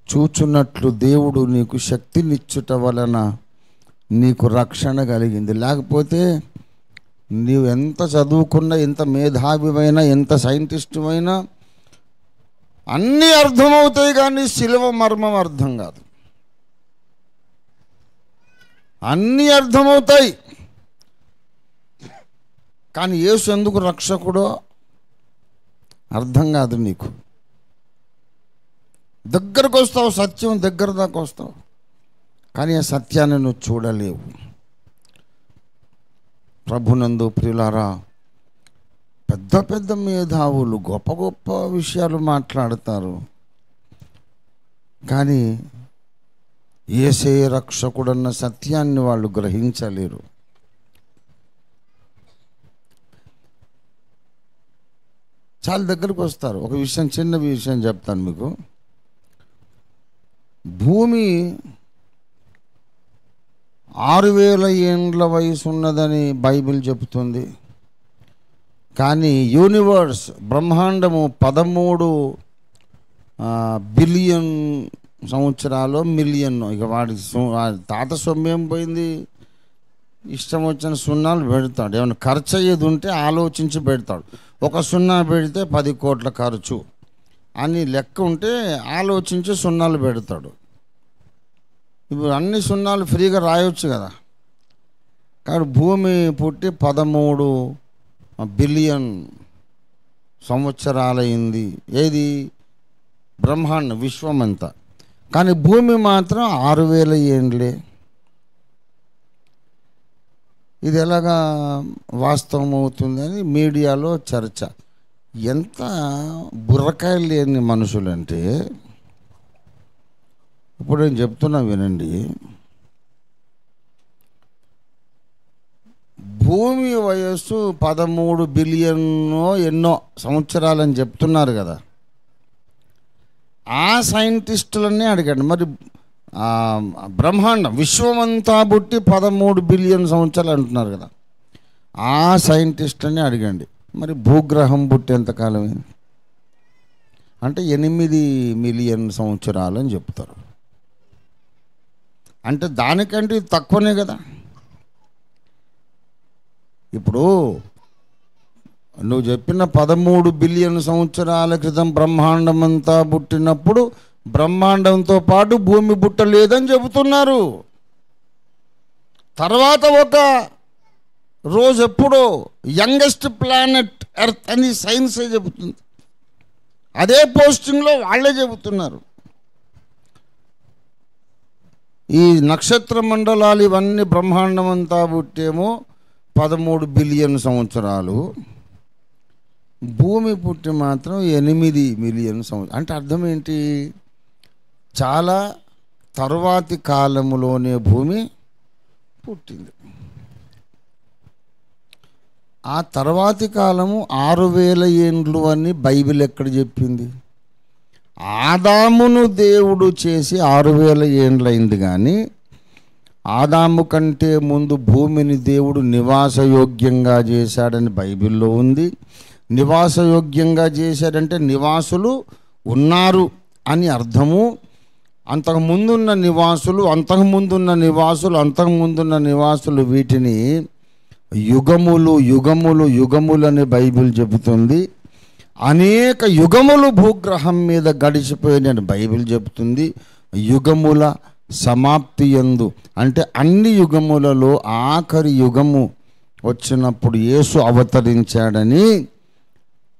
Speaker 2: చూచున్నట్లు దేవుడు నీకు శక్తినిచ్చుట వలన నీకు రక్షణ కలిగింది. లేకపోతే నీవు ఎంత చదువుకున్నా, ఎంత మేధావివైనా, ఎంత సైంటిస్టువైనా అన్నీ అర్థమవుతాయి, కానీ శిలువ మర్మం అర్థం కాదు. అన్నీ అర్థమవుతాయి కానీ యేసు ఎందుకు రక్షకుడో అర్థం కాదు నీకు. దగ్గరకు వస్తావు, సత్యం దగ్గర దాకా వస్తావు, కానీ ఆ సత్యాన్ని నువ్వు చూడలేవు. ప్రభునందు ప్రియులారా, పెద్ద పెద్ద మేధావులు గొప్ప గొప్ప విషయాలు మాట్లాడతారు, కానీ యేసే రక్షకుడన్న సత్యాన్ని వాళ్ళు గ్రహించలేరు. చాలా దగ్గరకు వస్తారు. ఒక విషయం, చిన్న విషయం చెప్తాను మీకు. భూమి 6000 ఏండ్ల వయసు ఉన్నదని బైబిల్ చెబుతుంది, కానీ యూనివర్స్ బ్రహ్మాండము 13 బిలియన్ సంవత్సరాలు, మిలియన్. ఇక వాడి తాత సొమ్మేం పోయింది, ఇష్టం వచ్చిన సున్నాలు పెడతాడు. ఏమైనా ఖర్చు అయ్యేది ఉంటే ఆలోచించి పెడతాడు. ఒక సున్నా పెడితే 10 కోట్ల ఖర్చు అని లెక్క ఉంటే ఆలోచించి సున్నాలు పెడతాడు. ఇప్పుడు అన్ని సున్నాలు ఫ్రీగా రాయొచ్చు కదా. కానీ భూమి పుట్టి 13 బిలియన్ సంవత్సరాలైంది. ఏది? బ్రహ్మాండం, విశ్వం అంతా. కానీ భూమి మాత్రం 6000 ఏండ్లే. ఇది ఎలాగా వాస్తవం అవుతుందని మీడియాలో చర్చ. ఎంత బుర్రకాయలు లేని మనుషులంటే, ఇప్పుడు నేను చెప్తున్నా వినండి. భూమి వయస్సు 13 బిలియన్ ఎన్నో సంవత్సరాలని చెప్తున్నారు కదా. ఆ సైంటిస్టులన్నీ అడిగాడు, మరి బ్రహ్మాండం విశ్వమంతా పుట్టి 13 బిలియన్ సంవత్సరాలు అంటున్నారు కదా. ఆ సైంటిస్టులని అడిగండి, మరి భూగ్రహం పుట్టి ఎంతకాలమైంది అంటే 8 మిలియన్ సంవత్సరాలు అని చెప్తారు. అంటే దానికంటే ఇది తక్కువనే కదా. ఇప్పుడు నువ్వు చెప్పిన 13 బిలియన్ సంవత్సరాల క్రితం బ్రహ్మాండం అంతా పుట్టినప్పుడు బ్రహ్మాండంతో పాటు భూమి పుట్టలేదని చెబుతున్నారు. తర్వాత ఒక రోజు ఎప్పుడో యంగెస్ట్ ప్లానెట్ ఎర్త్ అని సైన్సే చెబుతుంది. అదే పోస్టింగ్లో వాళ్ళే చెబుతున్నారు. ఈ నక్షత్ర మండలాలు ఇవన్నీ బ్రహ్మాండం అంతా పుట్టేమో 13 బిలియన్ సంవత్సరాలు, భూమి పుట్టి మాత్రం 8 మిలియన్ సంవత్సరాలు. అంటే అర్థం ఏంటి? చాలా తర్వాతి కాలములోనే భూమి పుట్టింది. ఆ తర్వాతి కాలము 6000 ఏండ్లు అని బైబిల్ ఎక్కడ చెప్పింది? ఆదామును దేవుడు చేసి 6000 ఏండ్లయింది, కానీ ఆదాము కంటే ముందు భూమిని దేవుడు నివాసయోగ్యంగా చేశాడని బైబిల్లో ఉంది. నివాసయోగ్యంగా చేశాడంటే నివాసులు ఉన్నారు అని అర్థము. అంతకుముందున్న నివాసులు, అంతకుముందున్న నివాసులు, అంతకుముందున్న నివాసులు, వీటిని యుగములు యుగములు యుగములు అని బైబిల్ చెబుతుంది. అనేక యుగములు భూగ్రహం మీద గడిచిపోయినని బైబిల్ చెబుతుంది. యుగముల సమాప్తి యందు అంటే అన్ని యుగములలో ఆఖరి యుగము వచ్చినప్పుడు యేసు అవతరించాడని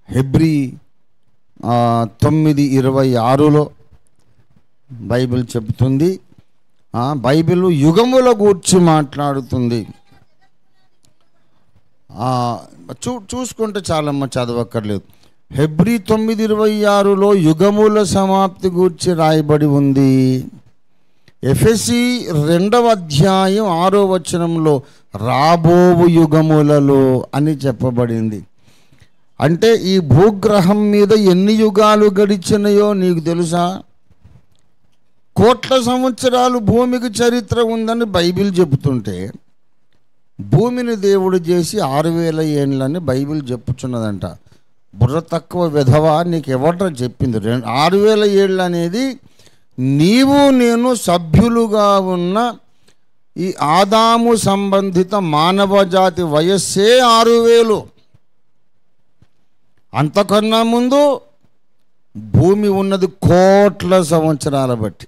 Speaker 2: హెబ్రీ 9:26లో బైబిల్ చెబుతుంది. బైబిల్ యుగముల గూర్చి మాట్లాడుతుంది. చూసుకుంటే చాలమ్మ, చదవక్కర్లేదు. హెబ్రీ 9:26లో యుగముల సమాప్తి గూర్చి రాయబడి ఉంది. ఎఫెసీ 2వ అధ్యాయం 6వ వచనంలో రాబోవు యుగములలో అని చెప్పబడింది. అంటే ఈ భూగ్రహం మీద ఎన్ని యుగాలు గడిచినాయో నీకు తెలుసా? కోట్ల సంవత్సరాలు భూమికి చరిత్ర ఉందని బైబిల్ చెబుతుంటే, భూమిని దేవుడు చేసి 6000 ఏండ్లని బైబిల్ చెప్పుచున్నదంట. బుర్ర తక్కువ విధవా, నీకు ఎవడ్రా చెప్పింది? 6000 ఏళ్ళు అనేది నీవు నేను సభ్యులుగా ఉన్న ఈ ఆదాము సంబంధిత మానవ జాతి వయస్సే 6000. అంతకన్నా ముందు భూమి ఉన్నది కోట్ల సంవత్సరాల బట్టి,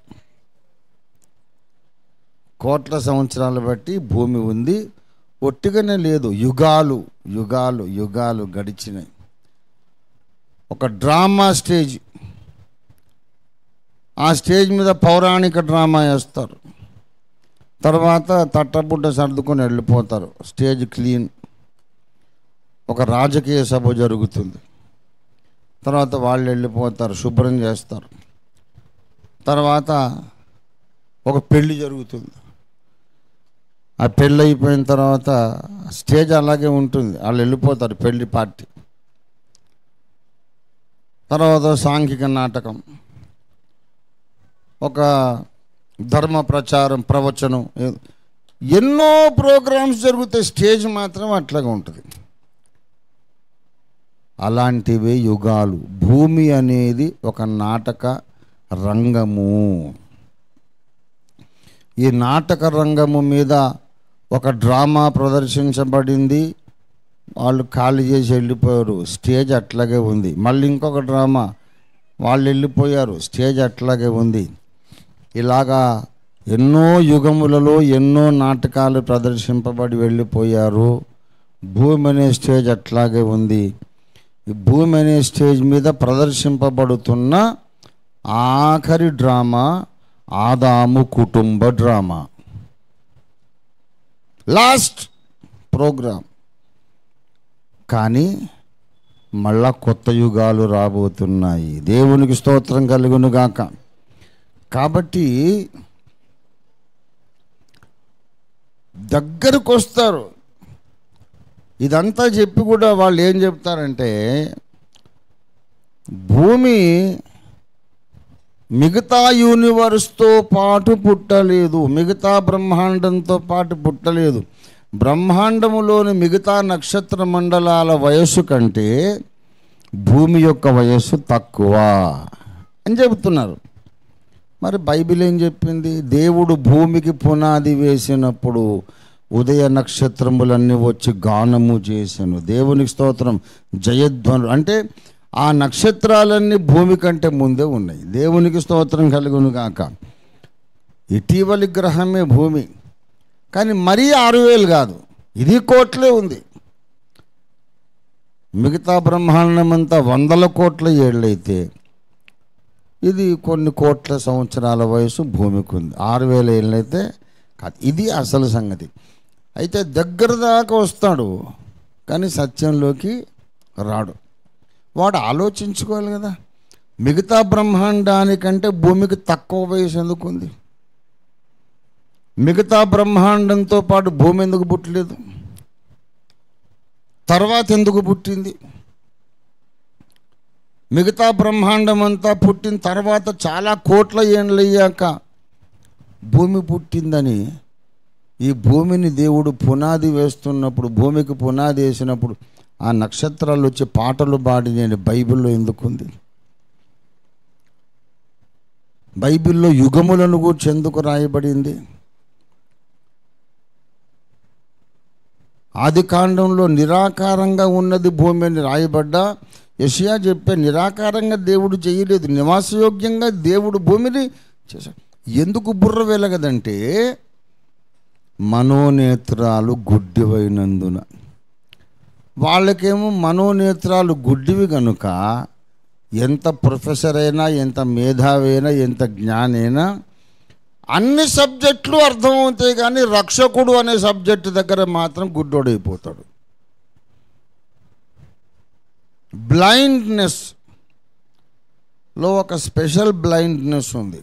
Speaker 2: కోట్ల సంవత్సరాలు బట్టి భూమి ఉంది. ఒట్టిగానే లేదు, యుగాలు యుగాలు యుగాలు గడిచినాయి. ఒక డ్రామా స్టేజ్, ఆ స్టేజ్ మీద పౌరాణిక డ్రామా వేస్తారు. తర్వాత తట్టబుడ్డ సర్దుకొని వెళ్ళిపోతారు, స్టేజ్ క్లీన్. ఒక రాజకీయ సభ జరుగుతుంది. తర్వాత వాళ్ళు వెళ్ళిపోతారు, శుభ్రం చేస్తారు. తర్వాత ఒక పెళ్ళి జరుగుతుంది. ఆ పెళ్ళి అయిపోయిన తర్వాత స్టేజ్ అలాగే ఉంటుంది, వాళ్ళు వెళ్ళిపోతారు పెళ్ళి పార్టీ. తర్వాత సాంఘిక నాటకం, ఒక ధర్మ ప్రచారం, ప్రవచనం, ఎన్నో ప్రోగ్రామ్స్ జరుగుతాయి. స్టేజ్ మాత్రం అట్లాగే ఉంటుంది. అలాంటివే యుగాలు. భూమి అనేది ఒక నాటక రంగము. ఈ నాటక రంగము మీద ఒక డ్రామా ప్రదర్శించబడింది, వాళ్ళు ఖాళీ చేసి వెళ్ళిపోయారు, స్టేజ్ అట్లాగే ఉంది. మళ్ళీ ఇంకొక డ్రామా, వాళ్ళు వెళ్ళిపోయారు, స్టేజ్ అట్లాగే ఉంది. ఇలాగా ఎన్నో యుగములలో ఎన్నో నాటకాలు ప్రదర్శింపబడి వెళ్ళిపోయారు. భూమి అనే స్టేజ్ అట్లాగే ఉంది. ఈ భూమి అనే స్టేజ్ మీద ప్రదర్శింపబడుతున్న ఆఖరి డ్రామా ఆదాము కుటుంబ డ్రామా, లాస్ట్ ప్రోగ్రాం. కానీ మళ్ళా కొత్త యుగాలు రాబోతున్నాయి. దేవునికి స్తోత్రం కలుగును గాక. కాబట్టి దగ్గరకు వస్తారు. ఇదంతా చెప్పి కూడా వాళ్ళు ఏం చెప్తారంటే, భూమి మిగతా యూనివర్స్తో పాటు పుట్టలేదు, మిగతా బ్రహ్మాండంతో పాటు పుట్టలేదు. బ్రహ్మాండములోని మిగతా నక్షత్ర మండలాల వయస్సు కంటే భూమి యొక్క వయస్సు తక్కువ అని చెబుతున్నారు. మరి బైబిల్ ఏం చెప్పింది? దేవుడు భూమికి పునాది వేసినప్పుడు ఉదయ నక్షత్రములన్నీ వచ్చి గానము చేశాను. దేవునికి స్తోత్రం, జయధ్వనులు. అంటే ఆ నక్షత్రాలన్నీ భూమి కంటే ముందే ఉన్నాయి. దేవునికి స్తోత్రం కలుగును గాక. ఇటీవలి గ్రహమే భూమి, కానీ మరీ 6000 కాదు, ఇది కోట్లే ఉంది. మిగతా బ్రహ్మాండం అంతా 100 కోట్ల ఏళ్ళైతే ఇది కొన్ని కోట్ల సంవత్సరాల వయసు భూమికి ఉంది. 6000 ఏళ్ళైతే కాదు. ఇది అసలు సంగతి. అయితే దగ్గర దాకా వస్తాడు, కానీ సత్యంలోకి రాడు. వాడు ఆలోచించుకోవాలి కదా, మిగతా బ్రహ్మాండానికంటే భూమికి తక్కువ వయసు ఎందుకుంది? మిగతా బ్రహ్మాండంతో పాటు భూమి ఎందుకు పుట్టలేదు? తర్వాత ఎందుకు పుట్టింది? మిగతా బ్రహ్మాండం అంతా పుట్టిన తర్వాత చాలా కోట్ల ఏళ్ళు అయ్యాక భూమి పుట్టిందని ఈ భూమిని దేవుడు పునాది వేస్తున్నప్పుడు, భూమికి పునాది వేసినప్పుడు ఆ నక్షత్రాలు వచ్చి పాటలు పాడి నేను బైబిల్లో ఎందుకుంది? బైబిల్లో యుగములను గూర్చి ఎందుకు రాయబడింది? ఆది కాండంలో నిరాకారంగా ఉన్నది భూమి అని రాయబడ్డా యెషయా చెప్పే నిరాకారంగా దేవుడు చేయలేదు, నివాసయోగ్యంగా దేవుడు భూమిని చేశాడు. ఎందుకు బుర్ర వెలగదంటే మనోనేత్రాలు గుడ్డివైనందున. వాళ్ళకేమో మనోనేత్రాలు గుడ్డివి కనుక ఎంత ప్రొఫెసర్ అయినా, ఎంత మేధావైనా, ఎంత జ్ఞానైనా అన్ని సబ్జెక్టులు అర్థమవుతాయి, కానీ రక్షకుడు అనే సబ్జెక్టు దగ్గర మాత్రం గుడ్డోడైపోతాడు. బ్లైండ్నెస్లో ఒక స్పెషల్ బ్లైండ్నెస్ ఉంది.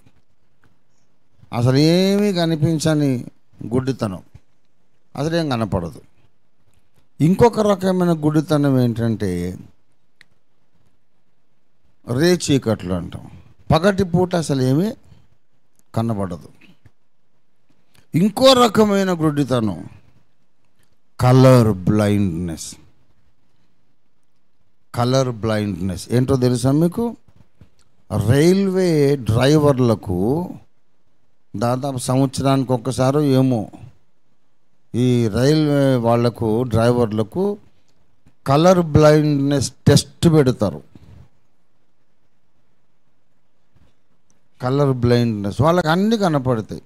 Speaker 2: అసలు ఏమీ కనిపించని గుడ్డితనం, అసలేం కనపడదు. ఇంకొక రకమైన గుడ్డితనం ఏంటంటే రేచీకట్లు అంటాం. పగటిపూట అసలు ఏమీ కనబడదు. ఇంకో రకమైన గుడ్డితనం కలర్ బ్లైండ్నెస్. కలర్ బ్లైండ్నెస్ ఏంటో తెలుసా మీకు? రైల్వే డ్రైవర్లకు దాదాపు సంవత్సరానికి ఒక్కసారి ఏమో ఈ రైల్వే వాళ్లకు, డ్రైవర్లకు కలర్ బ్లైండ్నెస్ టెస్ట్ పెడతారు. కలర్ బ్లైండ్నెస్ వాళ్ళకి అన్నీ కనపడతాయి.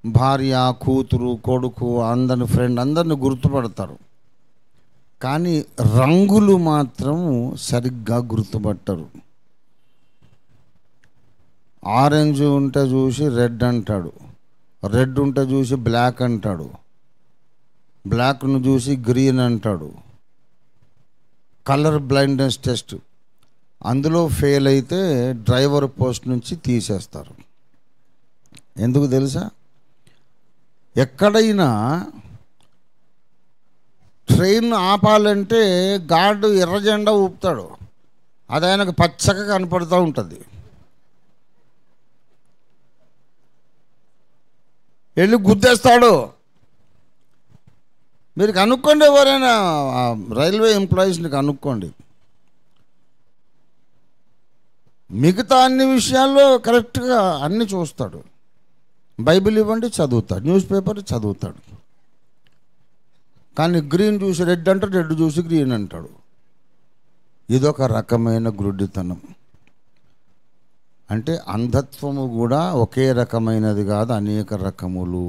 Speaker 2: భార్య, కూతురు, కొడుకు, అందరిని, ఫ్రెండ్ అందరిని గుర్తుపడతారు, కానీ రంగులు మాత్రం సరిగ్గా గుర్తుపట్టరు. ఆరెంజ్ ఉంటే చూసి రెడ్ అంటాడు, రెడ్ ఉంటే చూసి బ్లాక్ అంటాడు, బ్లాక్ను చూసి గ్రీన్ అంటాడు, కలర్ బ్లైండ్నెస్ టెస్ట్, అందులో ఫెయిల్ అయితే డ్రైవర్ పోస్ట్ నుంచి తీసేస్తారు. ఎందుకు తెలుసా? ఎక్కడైనా ట్రైన్ ఆపాలంటే గార్డు ఎర్ర జెండా ఊపుతాడు, అది ఆయనకు పచ్చగా కనపడుతూ ఉంటుంది. వెళ్ళి గుద్దేస్తాడు. మీరు కనుక్కోండి, ఎవరైనా రైల్వే ఎంప్లాయీస్ని కనుక్కోండి. మిగతా అన్ని విషయాల్లో కరెక్ట్గా అన్నీ చూస్తాడు. బైబిల్ ఇవ్వండి చదువుతాడు, న్యూస్ పేపర్ చదువుతాడు. కానీ గ్రీన్ చూసి రెడ్ అంటాడు, రెడ్ చూసి గ్రీన్ అంటాడు. ఇదొక రకమైన గ్రుడ్డితనం. అంటే అంధత్వము కూడా ఒకే రకమైనది కాదు, అనేక రకములు.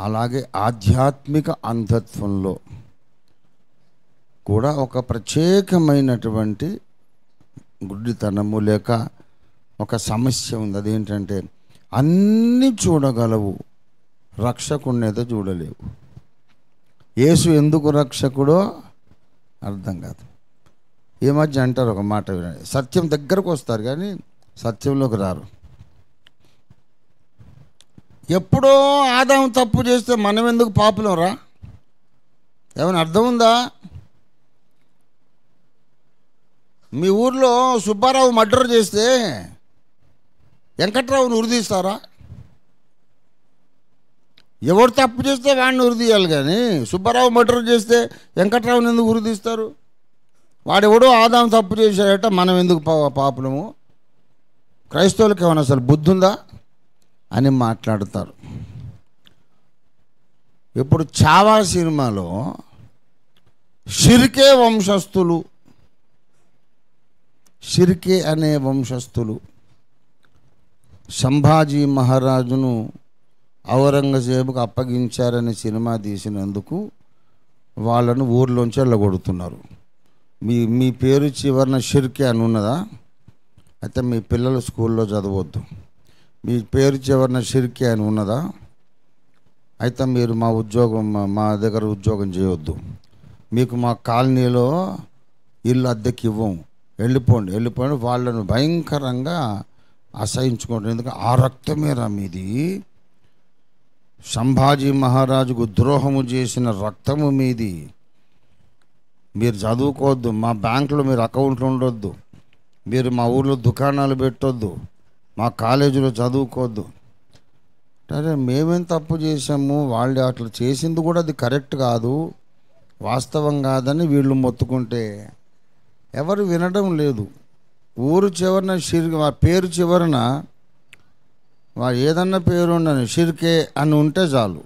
Speaker 2: అలాగే ఆధ్యాత్మిక అంధత్వంలో కూడా ఒక ప్రత్యేకమైనటువంటి గుడ్డితనము లేక ఒక సమస్య ఉంది. అదేంటంటే అన్నీ చూడగలవు, రక్షకుడినైతే చూడలేవు. యేసు ఎందుకు రక్షకుడో అర్థం కాదు. ఈ మధ్య అంటారు ఒక మాట వినండి, సత్యం దగ్గరకు వస్తారు కానీ సత్యంలోకి రారు. ఎప్పుడో ఆదాము తప్పు చేస్తే మనం ఎందుకు పాపులం రా? ఏమైనా అర్థం ఉందా? మీ ఊర్లో సుబ్బారావు మర్డర్ చేస్తే వెంకట్రావుని ఉరిదీస్తారా? ఎవరు తప్పు చేస్తే వాడిని ఉరిదీయాలి, కానీ సుబ్బారావు మర్డర్ చేస్తే వెంకట్రావుని ఎందుకు ఉరిదీస్తారు? వాడెవడో ఆదాము తప్పు చేశాడట, మనం ఎందుకు పాపులము? క్రైస్తవులకు ఏమైనా అసలు బుద్ధి ఉందా అని మాట్లాడతారు. ఇప్పుడు చావా సినిమాలో షిర్కే వంశస్థులు, షిర్కే అనే వంశస్థులు సంభాజీ మహారాజును ఔరంగజేబుకు అప్పగించారని సినిమా తీసినందుకు వాళ్ళను ఊర్లోంచి వెళ్ళగొడుతున్నారు. మీ పేరు చివరన షిర్కే అని ఉన్నదా? అయితే మీ పిల్లలు స్కూల్లో చదవద్దు. మీ పేరు చివరన షిర్కే అని ఉన్నదా? అయితే మీరు మా దగ్గర ఉద్యోగం చేయొద్దు. మీకు మా కాలనీలో ఇల్లు అద్దెకి ఇవ్వం, వెళ్ళిపోండి. వాళ్ళను భయంకరంగా అసహించుకుంటారు. ఎందుకంటే ఆ రక్తమేరా మీది, సంభాజీ మహారాజుకు ద్రోహము చేసిన రక్తము మీది. మీరు చదువుకోవద్దు, మా బ్యాంకులో మీరు అకౌంట్లు ఉండొద్దు, మీరు మా ఊళ్ళో దుకాణాలు పెట్టొద్దు, మా కాలేజీలో చదువుకోవద్దు. అరే మేమేం తప్పు చేసాము? వాళ్ళు అట్లా చేసింది కూడా అది కరెక్ట్ కాదు, వాస్తవం కాదని వీళ్ళు మొత్తుకుంటే ఎవరు వినడం లేదు. ఊరు చివరన పేరు చివరన వాడు ఏదన్నా పేరు ఉండని షిర్కే అని ఉంటే చాలు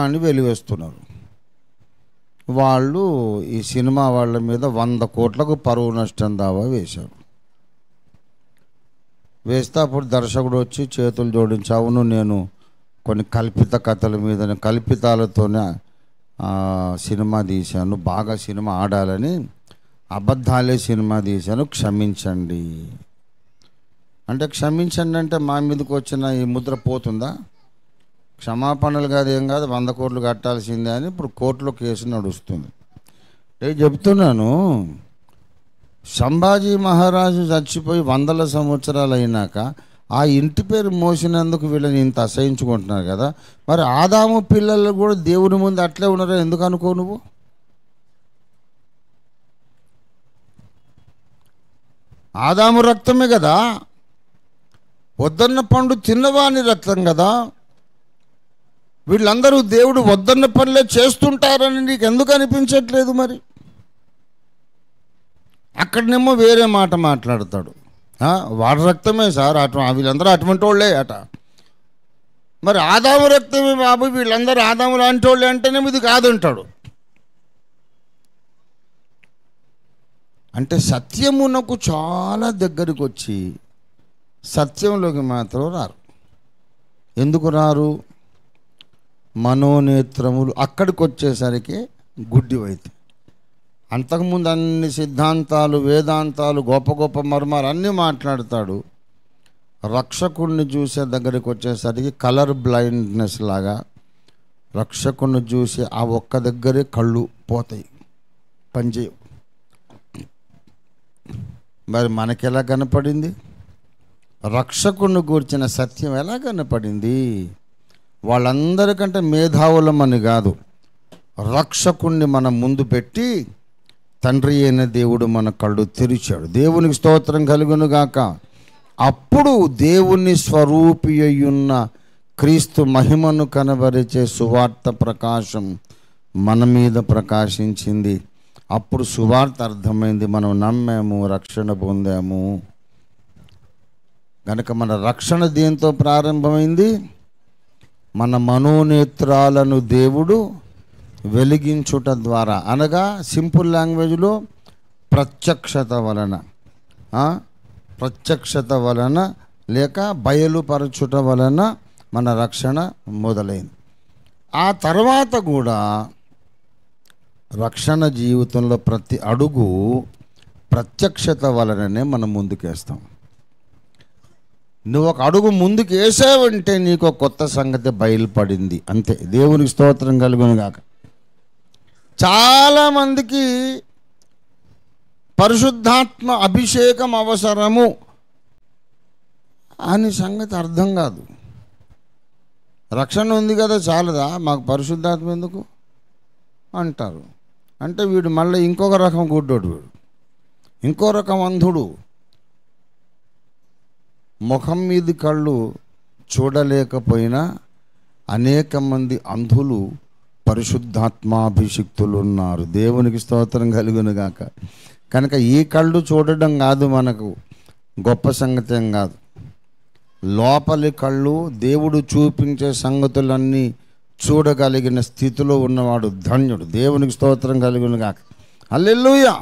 Speaker 2: అని వెలివేస్తున్నారు. వాళ్ళు ఈ సినిమా వాళ్ళ మీద 100 కోట్లకు పరువు నష్టం దావా వేశారు. వేస్తే అప్పుడు దర్శకుడు వచ్చి చేతులు జోడించి, అవును నేను కొన్ని కల్పిత కథల మీద కల్పితాలతోనే సినిమా తీశాను, బాగా సినిమా ఆడాలని అబద్ధాలే సినిమా తీశాను, క్షమించండి అంటే క్షమించండి అంటే మా మీదకి వచ్చిన ఈ ముద్ర పోతుందా? క్షమాపణలు కాదు, ఏం కాదు, 100 కోట్లు కట్టాల్సిందే అని ఇప్పుడు కోర్టులో కేసు నడుస్తుంది. నేను చెప్తున్నాను, సంభాజీ మహారాజు చచ్చిపోయి 100 సంవత్సరాలు అయినాక ఆ ఇంటి పేరు మోసినందుకు వీళ్ళని ఇంత అసహించుకుంటున్నారు కదా, మరి ఆదాము పిల్లలు కూడా దేవుని ముందు అట్లే ఉన్నారో ఎందుకు అనుకో నువ్వు? ఆదాము రక్తమే కదా, వద్దన్న పండు తిన్నవాని రక్తం కదా. వీళ్ళందరూ దేవుడు వద్దన్న పనులే చేస్తుంటారని నీకు ఎందుకు అనిపించట్లేదు? మరి అక్కడనేమో వేరే మాట మాట్లాడతాడు, వాడి రక్తమే సార్, వీళ్ళందరూ అటువంటి వాళ్ళే అట. మరి ఆదాము రక్తమే బాబు, వీళ్ళందరూ ఆదాము లాంటి వాళ్ళే అంటేనే ఇది కాదంటాడు. అంటే సత్యమునకు చాలా దగ్గరికి వచ్చి సత్యంలోకి మాత్రం రారు. ఎందుకు రారు? మనోనేత్రములు అక్కడికి వచ్చేసరికి గుడ్డివైతే. అంతకుముందు అన్ని సిద్ధాంతాలు, వేదాంతాలు, గొప్ప గొప్ప మర్మాలు అన్నీ మాట్లాడతాడు. రక్షకుడిని చూసే దగ్గరికి వచ్చేసరికి కలర్ బ్లైండ్నెస్ లాగా రక్షకుని చూసి ఆ ఒక్క దగ్గరే కళ్ళు పోతాయి, పనిచేయవు. మరి మనకెలా కనపడింది? రక్షకుని గూర్చిన సత్యం ఎలా కనపడింది? వాళ్ళందరికంటే మేధావులమని కాదు, రక్షకుణ్ణి మనం ముందు పెట్టి తండ్రి అయిన దేవుడు మన కళ్ళు తెరిచాడు. దేవునికి స్తోత్రం కలుగును గాక. అప్పుడు దేవుని స్వరూపి అయ్యున్న క్రీస్తు మహిమను కనబరిచే సువార్త ప్రకాశం మన మీద ప్రకాశించింది. అప్పుడు సువార్త అర్థమైంది, మనం నమ్మాము, రక్షణ పొందాము. కనుక మన రక్షణ దేంతో ప్రారంభమైంది? మన మనోనేత్రాలను దేవుడు వెలిగించుట ద్వారా, అనగా సింపుల్ లాంగ్వేజ్లో ప్రత్యక్షత వలన, ప్రత్యక్షత వలన లేక బయలుపరచుట వలన మన రక్షణ మొదలైంది. ఆ తర్వాత కూడా రక్షణ జీవితంలో ప్రతి అడుగు ప్రత్యక్షత వలననే మనం ముందుకేస్తాం. నువ్వు ఒక అడుగు ముందుకు వేసావంటే నీకు కొత్త సంగతి బయలుపడింది, అంతే. దేవునికి స్తోత్రం కలుగును గాక. చాలామందికి పరిశుద్ధాత్మ అభిషేకం అవసరము అని సంగతి అర్థం కాదు. రక్షణ ఉంది కదా చాలదా, మాకు పరిశుద్ధాత్మ ఎందుకు అంటారు. అంటే వీడు మళ్ళీ ఇంకొక రకం గుడ్డోడు, వీడు ఇంకో రకం అంధుడు. ముఖం మీద కళ్ళు చూడలేకపోయినా అనేక మంది అంధులు పరిశుద్ధాత్మాభిషిక్తులు ఉన్నారు. దేవునికి స్తోత్రం కలుగును గాక. కనుక ఈ కళ్ళు చూడడం కాదు మనకు గొప్ప సంగతి ఏం కాదు. లోపలి కళ్ళు దేవుడు చూపించే సంగతులన్నీ చూడగలిగిన స్థితిలో ఉన్నవాడు ధన్యుడు. దేవునికి స్తోత్రం కలుగును గాక. హల్లెలూయా.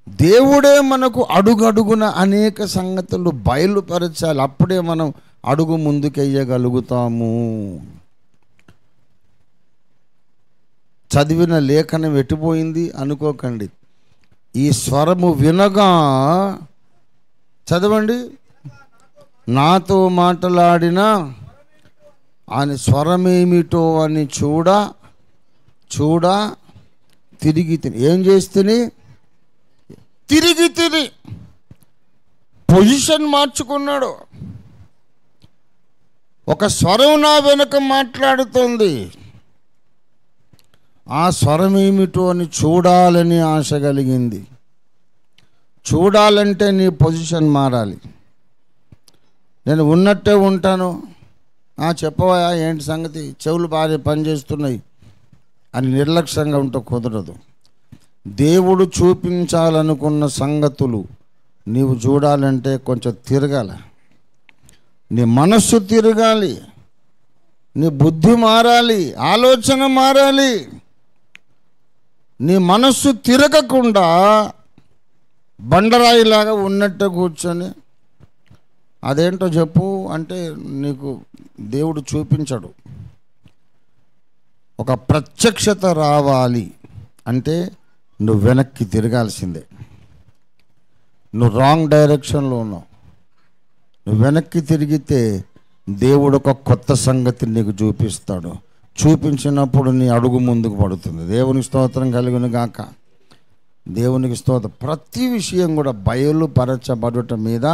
Speaker 2: దేవుడే మనకు అడుగడుగున అనేక సంగతులు బయలుపరచాలి, అప్పుడే మనం అడుగు ముందుకెయ్యగలుగుతాము. చదివిన లేఖనం ఎట్టిపోయింది అనుకోకండి. ఈ స్వరము వినగా, చదవండి, నాతో మాట్లాడిన ఆయన స్వరమేమిటో అని చూడ తిరిగి ఏం చేస్తేనే తిరిగి పొజిషన్ మార్చుకున్నాడు. ఒక స్వరం నా వెనుక మాట్లాడుతుంది, ఆ స్వరం ఏమిటో అని చూడాలని ఆశ కలిగింది. చూడాలంటే నీ పొజిషన్ మారాలి. నేను ఉన్నట్టే ఉంటాను, చెప్పవా ఏంటి సంగతి, చెవులు బాగా పనిచేస్తున్నాయి అని నిర్లక్ష్యంగా ఉంటే కుదరదు. దేవుడు చూపించాలనుకున్న సంగతులు నీవు చూడాలంటే కొంచెం తిరగాలి, నీ మనస్సు తిరగాలి, నీ బుద్ధి మారాలి, ఆలోచన మారాలి. నీ మనస్సు తిరగకుండా బండరాయిలాగా ఉన్నట్టు కూర్చొని అదేంటో చెప్పు అంటే నీకు దేవుడు చూపించడు. ఒక ప్రత్యక్షత రావాలి అంటే నువ్వు వెనక్కి తిరగాల్సిందే. నువ్వు రాంగ్ డైరెక్షన్లో ఉన్నావు. నువ్వు వెనక్కి తిరిగితే దేవుడు ఒక కొత్త సంగతి నీకు చూపిస్తాడు. చూపించినప్పుడు నీ అడుగు ముందుకు పడుతుంది. దేవునికి స్తోత్రం కలుగును గాక. దేవునికి స్తోత్రం. ప్రతి విషయం కూడా బయలుపరచబడుట మీద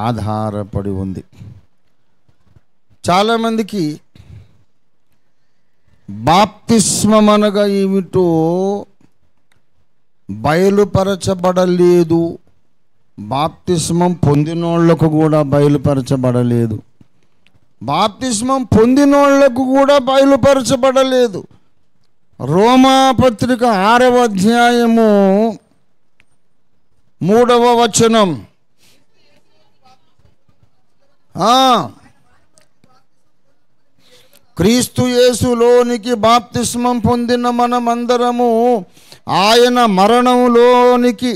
Speaker 2: ఆధారపడి ఉంది. చాలామందికి బాప్తిస్మం అనగా ఏమిటో బయలుపరచబడలేదు. బాప్తిస్మం పొందినోళ్లకు కూడా బయలుపరచబడలేదు. బాప్తిస్మం పొందినోళ్లకు కూడా బయలుపరచబడలేదు. రోమా పత్రిక 6వ అధ్యాయము 3వ వచనం. క్రీస్తు యేసులోనికి బాప్తిస్మం పొందిన మనమందరము ఆయన మరణములోనికి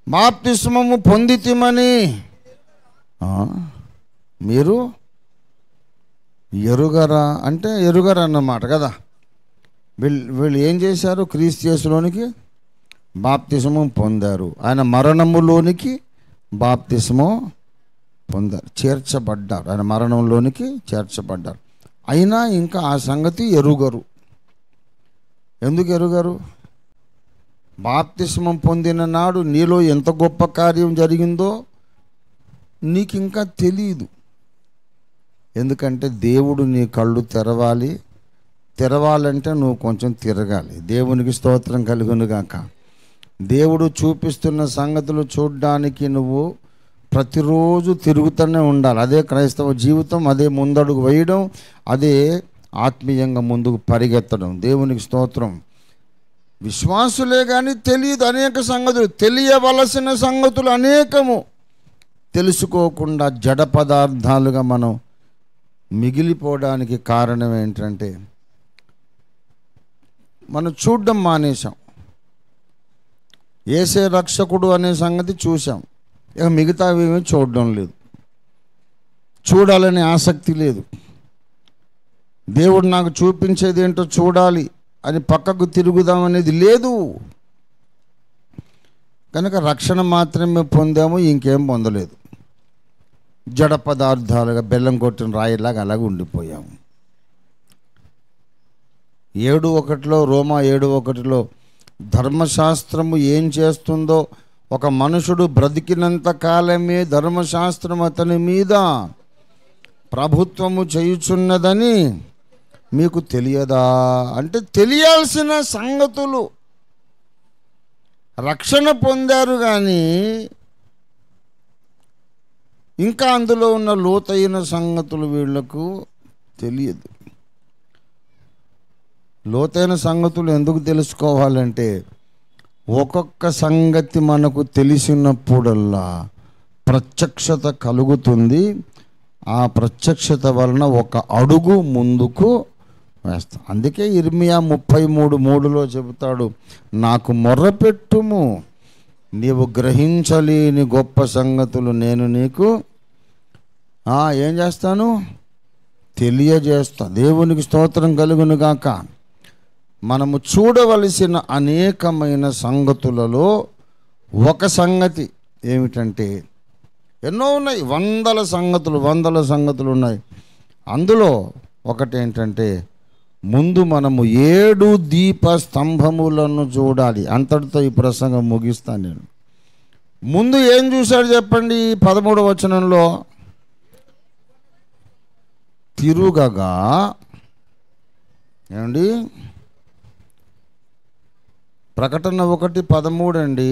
Speaker 2: బాప్తిస్మము పొందితిమని మీరు ఎరుగరా అంటే ఎరుగరా అన్నమాట కదా. వీళ్ళు ఏం చేశారు? క్రీస్తు యేసులోనికి బాప్తిస్మం పొందారు, ఆయన మరణములోనికి బాప్తిస్మం పొందారు, చేర్చబడ్డారు, ఆయన మరణంలోనికి చేర్చబడ్డారు. అయినా ఇంకా ఆ సంగతి ఎరుగరు. ఎందుకు ఎరుగరు? బాప్తిస్మం పొందిన నాడు నీలో ఎంత గొప్ప కార్యం జరిగిందో నీకు ఇంకా తెలియదు. ఎందుకంటే దేవుడు నీ కళ్ళు తెరవాలంటే నువ్వు కొంచెం తిరగాలి. దేవునికి స్తోత్రం కలుగునుగాక. దేవుడు చూపిస్తున్న సంగతులు చూడడానికి నువ్వు ప్రతిరోజు తిరుగుతూనే ఉండాలి. అదే క్రైస్తవ జీవితం, అదే ముందడుగు వేయడం, అదే ఆత్మీయంగా ముందుకు పరిగెత్తడం. దేవునికి స్తోత్రం. విశ్వాసులే కానీ తెలియదు అనేక సంగతులు, తెలియవలసిన సంగతులు అనేకము తెలుసుకోకుండా జడ పదార్థాలుగా మనం మిగిలిపోవడానికి కారణం ఏంటంటే మనం చూడడం మానేశాం. యేసే రక్షకుడు అనే సంగతి చూసాం, ఇక మిగతావేమీ చూడడం లేదు, చూడాలనే ఆసక్తి లేదు. దేవుడు నాకు చూపించేది ఏంటో చూడాలి అని పక్కకు తిరుగుదామనేది లేదు. కనుక రక్షణ మాత్రమే పొందాము, ఇంకేం పొందలేదు. జడ పదార్థాలుగా బెల్లం కొట్టిన రాయిలాగా అలాగే ఉండిపోయాము. 7:1 రోమా 7:1 ధర్మశాస్త్రము ఏం చేస్తుందో, ఒక మనుషుడు బ్రతికినంత కాలమే ధర్మశాస్త్రం అతని మీద ప్రభుత్వము చేయుచున్నదని మీకు తెలియదా? అంటే తెలియాల్సిన సంగతులు. రక్షణ పొందారు కానీ ఇంకా అందులో ఉన్న లోతైన సంగతులు వీళ్లకు తెలియదు. లోతైన సంగతులు ఎందుకు తెలుసుకోవాలంటే ఒక్కొక్క సంగతి మనకు తెలిసినప్పుడల్లా ప్రత్యక్షత కలుగుతుంది. ఆ ప్రత్యక్షత వలన ఒక అడుగు ముందుకు వేస్తాం. అందుకే ఇర్మియా 33:3 చెబుతాడు, నాకు మొర్రపెట్టుము, నీవు గ్రహించలేని గొప్ప సంగతులు నేను నీకు ఏం చేస్తాను, తెలియజేస్తా. దేవునికి స్తోత్రం కలుగునుగాక. మనము చూడవలసిన అనేకమైన సంగతులలో ఒక సంగతి ఏమిటంటే, ఎన్నో ఉన్నాయి, వందల సంగతులు ఉన్నాయి. అందులో ఒకటేంటంటే, ముందు మనము 7 దీప స్తంభములను చూడాలి. అంతటితో ఈ ప్రసంగం ముగిస్తాను నేను. ముందు ఏం చూశాడు చెప్పండి? 13వ వచనంలో తిరుగగా, ఏమండి, ప్రకటన 1:13 అండి.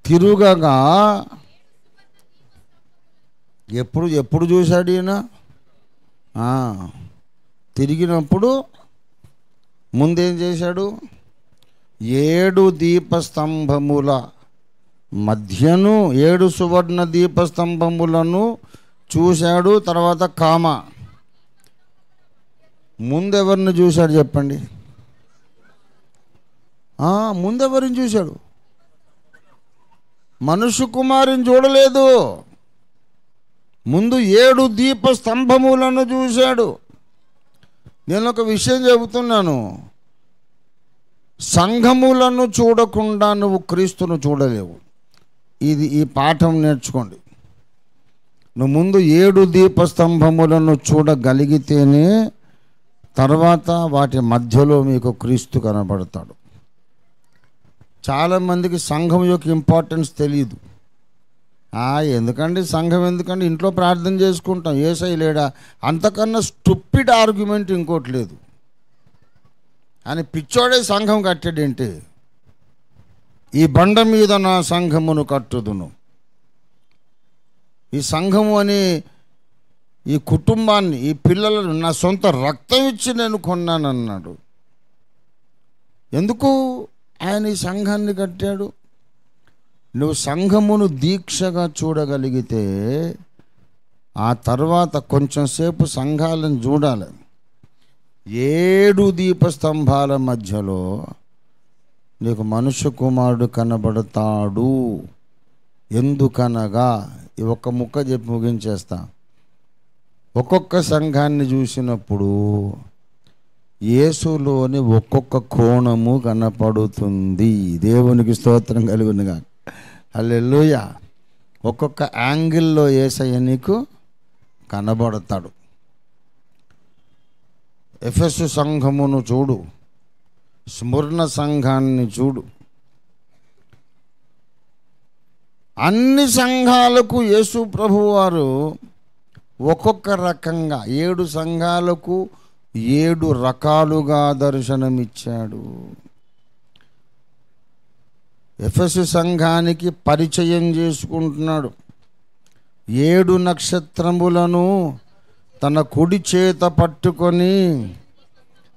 Speaker 2: తిరుగగా ఎప్పుడు చూశాడు ఈయన? తిరిగినప్పుడు ముందేం చేశాడు? 7 దీపస్తంభముల మధ్యను 7 సువర్ణ దీపస్తంభములను చూశాడు. తర్వాత ముందెవరిని చూశాడు చెప్పండి? ముందెవరిని చూశాడు? మనుష్య కుమారుని చూడలేదు. ముందు 7 దీపస్తంభములను చూశాడు. నేను ఒక విషయం చెబుతున్నాను, సంఘములను చూడకుండా నువ్వు క్రీస్తును చూడలేవు. ఈ పాఠం నేర్చుకోండి. నువ్వు ముందు 7 దీపస్తంభములను చూడగలిగితేనే తర్వాత వాటి మధ్యలో మీకు క్రీస్తు కనబడతాడు. చాలామందికి సంఘం యొక్క ఇంపార్టెన్స్ తెలియదు. ఎందుకండి సంఘం, ఎందుకంటే ఇంట్లో ప్రార్థన చేసుకుంటాం, యేసయ్య లేడా, అంతకన్నా స్టూపిడ్ ఆర్గ్యుమెంట్ ఇంకోటి లేదు అని పిచ్చోడే సంఘం కట్టాడేంటి? ఈ బండ మీద నా సంఘమును కట్టుదును. ఈ సంఘము అని ఈ కుటుంబాన్ని, ఈ పిల్లలను నా సొంత రక్తం ఇచ్చి నేను కొన్నానన్నాడు. ఎందుకు ఆయన ఈ సంఘాన్ని కట్టాడు? నువ్వు సంఘమును దీక్షగా చూడగలిగితే ఆ తర్వాత కొంచెం సేపు సంఘాలను చూడాలి. 7 దీపస్తంభాల మధ్యలో నీకు మనుష్య కుమారుడు కనబడతాడు. ఎందుకనగా ఈ ఒక్క ముక్క చెప్పి ముగించేస్తా. ఒక్కొక్క సంఘాన్ని చూసినప్పుడు యేసులోని ఒక్కొక్క కోణము కనపడుతుంది. దేవునికి స్తోత్రం కలుగునుగా. హల్లెలూయా. ఒక్కొక్క యాంగిల్లో యేసయ్య నీకు కనబడతాడు. ఎఫెసు సంఘమును చూడు, స్ముర్ణ సంఘాన్ని చూడు. అన్ని సంఘాలకు యేసు ప్రభువారు ఒక్కొక్క రకంగా 7 సంఘాలకు 7 రకాలుగా దర్శనమిచ్చాడు. ఎఫెసు సంఘానికి పరిచయం చేసుకుంటున్నాడు. 7 నక్షత్రములను తన కుడి చేత పట్టుకొని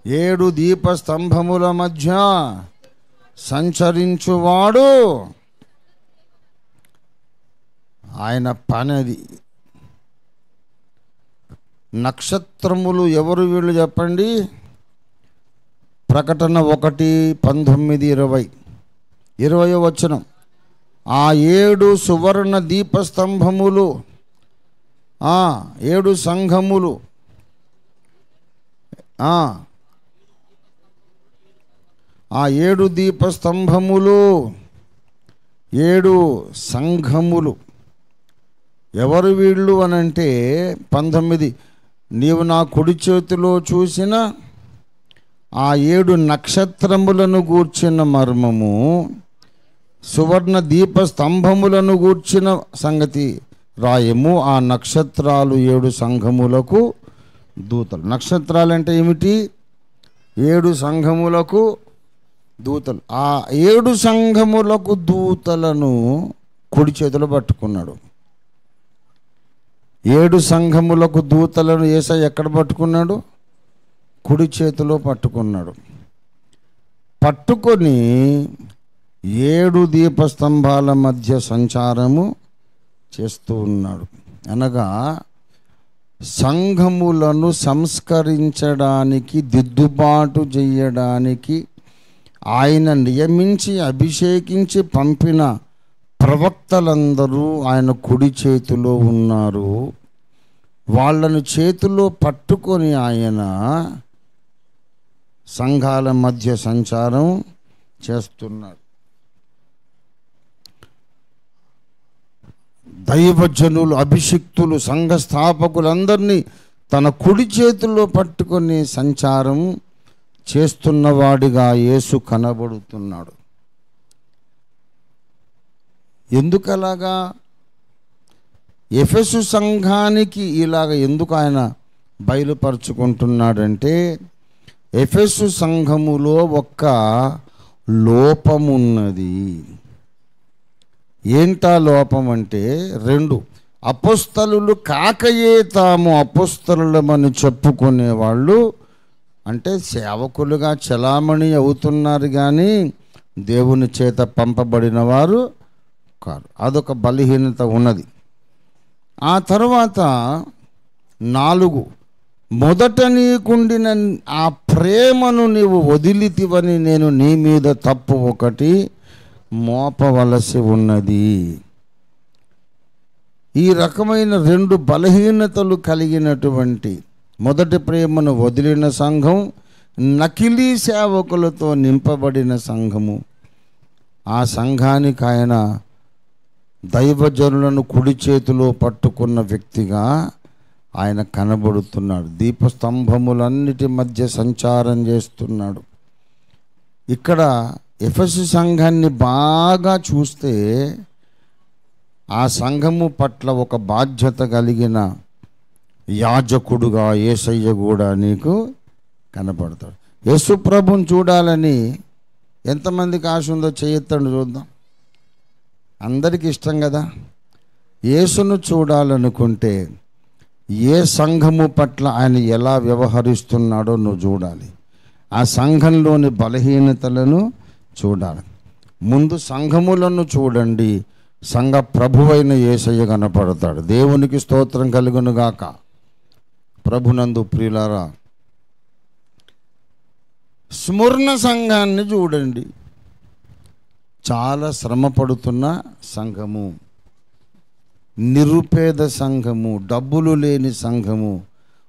Speaker 2: 7 దీపస్తంభముల మధ్య సంచరించువాడు. ఆయన పనది. నక్షత్రములు ఎవరు వీళ్ళు చెప్పండి? ప్రకటన 1:19-20 20వ వచనం. ఆ 7 సువర్ణ దీపస్తంభములు 7 సంఘములు, ఆ 7 దీపస్తంభములు 7 సంఘములు. ఎవరు వీళ్ళు అనంటే 19, నీవు నా కుడి చేతిలో చూసిన ఆ 7 నక్షత్రములను గూర్చిన మర్మము, సువర్ణ దీప స్తంభములను గూర్చిన సంగతి రాయము. ఆ నక్షత్రాలు 7 సంఘములకు దూతలు. నక్షత్రాలు అంటే ఏమిటి? 7 సంఘములకు దూతలు. ఆ 7 సంఘములకు దూతలను కుడి చేతిలో పట్టుకున్నాడు. 7 సంఘములకు దూతలను యేసయ్య ఎక్కడ పట్టుకున్నాడు? కుడి చేతిలో పట్టుకున్నాడు. పట్టుకొని 7 దీపస్తంభాల మధ్య సంచారము చేస్తూ ఉన్నాడు. అనగా సంఘములను సంస్కరించడానికి, దిద్దుబాటు చేయడానికి ఆయన నియమించి అభిషేకించి పంపిన ప్రవక్తలందరూ ఆయన కుడి చేతిలో ఉన్నారు. వాళ్ళను చేతిలో పట్టుకొని ఆయన సంఘాల మధ్య సంచారం చేస్తున్నాడు. దైవజనులు, అభిషిక్తులు, సంఘ స్థాపకులందరినీ తన కుడి చేతుల్లో పట్టుకొని సంచారం చేస్తున్నవాడిగా యేసు కనబడుతున్నాడు. ఎందుకలాగా? ఎఫెసు సంఘానికి ఇలాగ ఎందుకు ఆయన బయలుపరుచుకుంటున్నాడంటే, ఎఫెసు సంఘములో ఒక్క లోపమున్నది. ఏంటా లోపం అంటే 2, అపోస్తలులు కాకయే తాము అపోస్తలులమని చెప్పుకునేవాళ్ళు, అంటే సేవకులుగా చలామణి అవుతున్నారు కానీ దేవుని చేత పంపబడిన వారు కాదు. అదొక బలహీనత ఉన్నది. ఆ తర్వాత 4, మొదట నీకుండిన ఆ ప్రేమను నీవు వదిలితివని నేను నీ మీద తప్పు ఒకటి మోపవలసి ఉన్నది. ఈ రకమైన 2 బలహీనతలు కలిగినటువంటి మొదటి ప్రేమను వదిలిన సంఘం, నకిలీ సేవకులతో నింపబడిన సంఘము. ఆ సంఘానికి ఆయన దైవజనులను కుడి చేతిలో పట్టుకున్న వ్యక్తిగా ఆయన కనబడుతున్నాడు. దీపస్తంభములన్నిటి మధ్య సంచారం చేస్తున్నాడు. ఇక్కడ ఎఫెసు సంఘాన్ని బాగా చూస్తే ఆ సంఘము పట్ల ఒక బాధ్యత కలిగిన యాజకుడుగా యేసయ్య కూడా నీకు కనపడతాడు. యేసు ప్రభుని చూడాలని ఎంతమందికి ఆశ ఉందో చేయొద్దండి, చూద్దాం. అందరికీ ఇష్టం కదా. యేసును చూడాలనుకుంటే ఏ సంఘము పట్ల ఆయన ఎలా వ్యవహరిస్తున్నాడో నువ్వు చూడాలి. ఆ సంఘంలోని బలహీనతలను చూడాలి. ముందు సంఘములను చూడండి, సంఘ ప్రభువైన యేసయ్య కనపడతాడు. దేవునికి స్తోత్రం కలుగునుగాక. ప్రభునందు ప్రియులారా, స్ముర్ణ సంఘాన్ని చూడండి. చాలా శ్రమ పడుతున్న సంఘము, నిరుపేద సంఘము, డబ్బులు లేని సంఘము.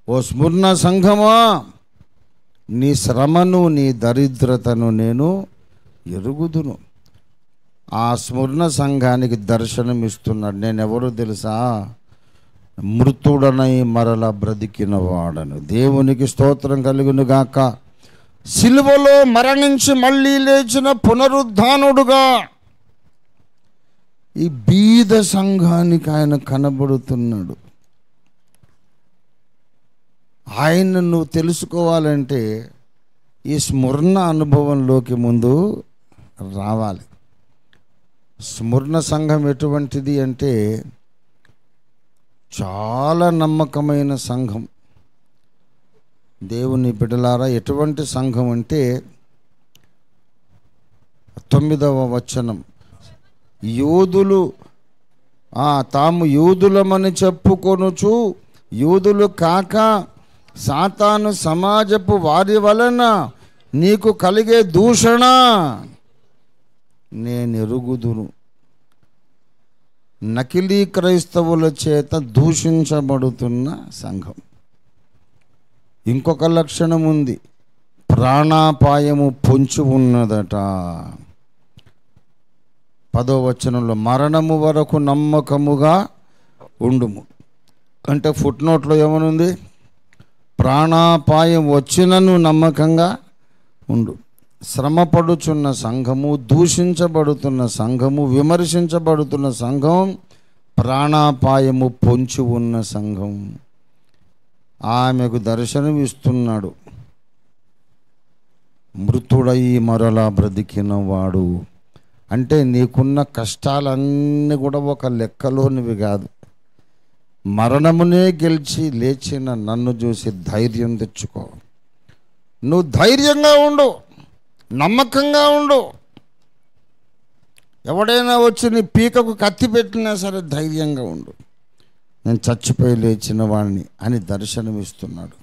Speaker 2: ఓ స్ముర్ణ సంఘమా, నీ శ్రమను నీ దరిద్రతను నేను ఎరుగుదును. ఆ స్ముర్ణ సంఘానికి దర్శనం ఇస్తున్నాడు. నేను ఎవరో తెలుసా? మృతుడనై మరల బ్రతికిన వాడను. దేవునికి స్తోత్రం కలుగును గాక. సిలువలో మరణించి మళ్ళీ లేచిన పునరుద్ధానుడుగా ఈ బీద సంఘానికి ఆయన కనబడుతున్నాడు. ఆయన నువ్వు తెలుసుకోవాలంటే ఈ స్మరణ అనుభవంలోకి ముందు రావాలి. స్మరణ సంఘం ఎటువంటిది అంటే చాలా నమ్మకమైన సంఘం. దేవుని బిడ్డలారా, ఎటువంటి సంఘం అంటే 9వ వచనం, యూదులు తాము యూదులమని చెప్పుకొనుచు యూదులు కాక సాతాను సమాజపు వారి వలన నీకు కలిగే దూషణ నేను ఎరుగుదును. నకిలీ క్రైస్తవుల చేత దూషించబడుతున్న సంఘం. ఇంకొక లక్షణం ఉంది, ప్రాణాపాయము పొంచి ఉన్నదట. 10వ వచనంలో మరణము వరకు నమ్మకముగా ఉండుము అంటే ఫుట్నోట్లో ఏమనుంది? ప్రాణాపాయం వచ్చినను నమ్మకంగా ఉండు. శ్రమపడుచున్న సంఘము, దూషించబడుతున్న సంఘము, విమర్శించబడుతున్న సంఘం, ప్రాణాపాయము పొంచి ఉన్న సంఘం. ఆమెకు దర్శనం ఇస్తున్నాడు, మృతుడై మరలా బ్రతికిన వాడు. అంటే నీకున్న కష్టాలన్నీ కూడా ఒక లెక్కలోనివి కాదు. మరణమునే గెలిచి లేచిన నన్ను చూసి ధైర్యం తెచ్చుకో. నువ్వు ధైర్యంగా ఉండు, నమ్మకంగా ఉండు. ఎవడైనా వచ్చి నీ పీకకు కత్తి పెట్టినా సరే ధైర్యంగా ఉండు. నేను చచ్చిపోయి లేచిన వాడిని అని దర్శనం ఇస్తున్నాడు.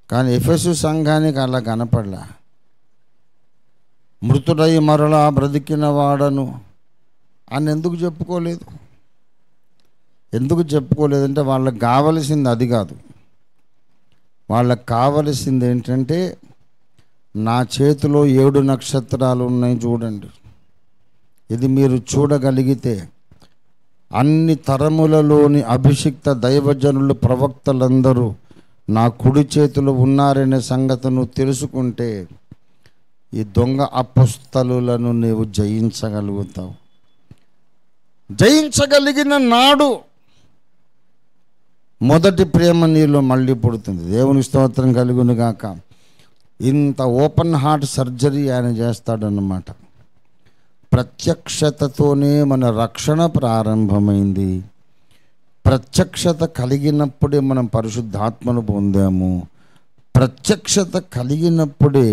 Speaker 2: కానీ ఎఫెసు సంఘానికి అలా కనపడలా. మృతుడై మరలా బ్రతికిన వాడను అని ఎందుకు చెప్పుకోలేదు? ఎందుకు చెప్పుకోలేదంటే వాళ్ళకి కావలసింది అది కాదు. వాళ్ళకి కావలసింది ఏంటంటే, నా చేతిలో 7 నక్షత్రాలు ఉన్నాయి చూడండి, ఇది మీరు చూడగలిగితే అన్ని తరములలోని అభిషిక్త దైవజనులు ప్రవక్తలందరూ నా కుడి చేతిలో ఉన్నారనే సంగతిను తెలుసుకుంటే ఈ దొంగ అపొస్తలులను నీవు జయించగలుగుతావు. జయించగలిగిన నాడు మొదటి ప్రేమ నీలో మళ్ళీ పుడుతుంది. దేవుని స్తోత్రం కలుగును గాక. ఇంత ఓపెన్ హార్ట్ సర్జరీ ఆయన చేస్తాడన్నమాట. ప్రత్యక్షతతోనే మన రక్షణ ప్రారంభమైంది. ప్రత్యక్షత కలిగినప్పుడే మనం పరిశుద్ధాత్మను పొందాము. ప్రత్యక్షత కలిగినప్పుడే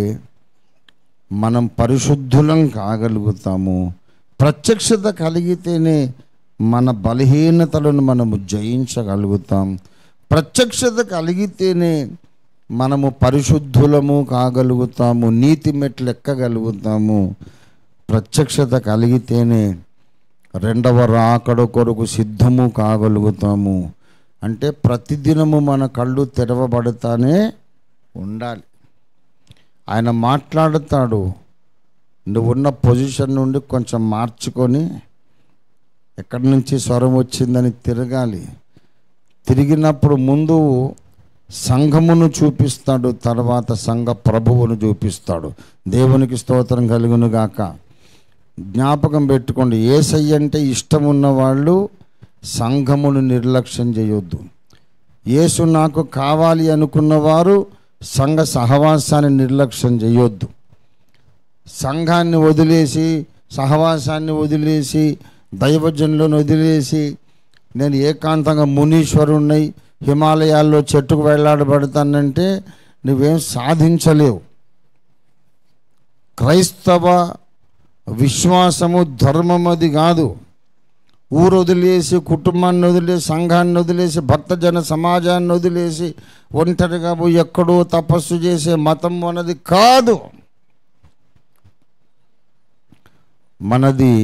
Speaker 2: మనం పరిశుద్ధులం కాగలుగుతాము. ప్రత్యక్షత కలిగితేనే మన బలహీనతలను మనము జయించగలుగుతాం. ప్రత్యక్షత కలిగితేనే మనము పరిశుద్ధులము కాగలుగుతాము, నీతి మెట్లు ఎక్కగలుగుతాము. ప్రత్యక్షత కలిగితేనే రెండవ రాకడ కొరకు సిద్ధము కాగలుగుతాము. అంటే ప్రతిదినము మన కళ్ళు తెరవబడతానే ఉండాలి. ఆయన మాట్లాడుతాడు, నువ్వున్న పొజిషన్ నుండి కొంచెం మార్చుకొని ఎక్కడి నుంచి స్వరం వచ్చిందని తిరగాలి. తిరిగినప్పుడు ముందు సంఘమును చూపిస్తాడు, తర్వాత సంఘ ప్రభువును చూపిస్తాడు. దేవునికి స్తోత్రం కలుగును గాక. జ్ఞాపకం పెట్టుకోండి, యేసయ్య అంటే ఇష్టం ఉన్నవాళ్ళు సంఘమును నిర్లక్ష్యం చేయొద్దు. యేసు నాకు కావాలి అనుకున్నవారు సంఘ సహవాసాన్ని నిర్లక్ష్యం చేయొద్దు. సంఘాన్ని వదిలేసి, సహవాసాన్ని వదిలేసి, దైవజనులను వదిలేసి నేను ఏకాంతంగా మునీశ్వరుణ్ణి హిమాలయాల్లో చెట్టుకు వెళ్ళాడబడతానంటే నువ్వేం సాధించలేవు. క్రైస్తవ విశ్వాసము ధర్మం అది కాదు. ఊరు వదిలేసి, కుటుంబాన్ని వదిలేసి, సంఘాన్ని వదిలేసి, భక్తజన సమాజాన్ని వదిలేసి ఒంటరిగా పోయి ఎక్కడో తపస్సు చేసే మతం అన్నది కాదు. మనది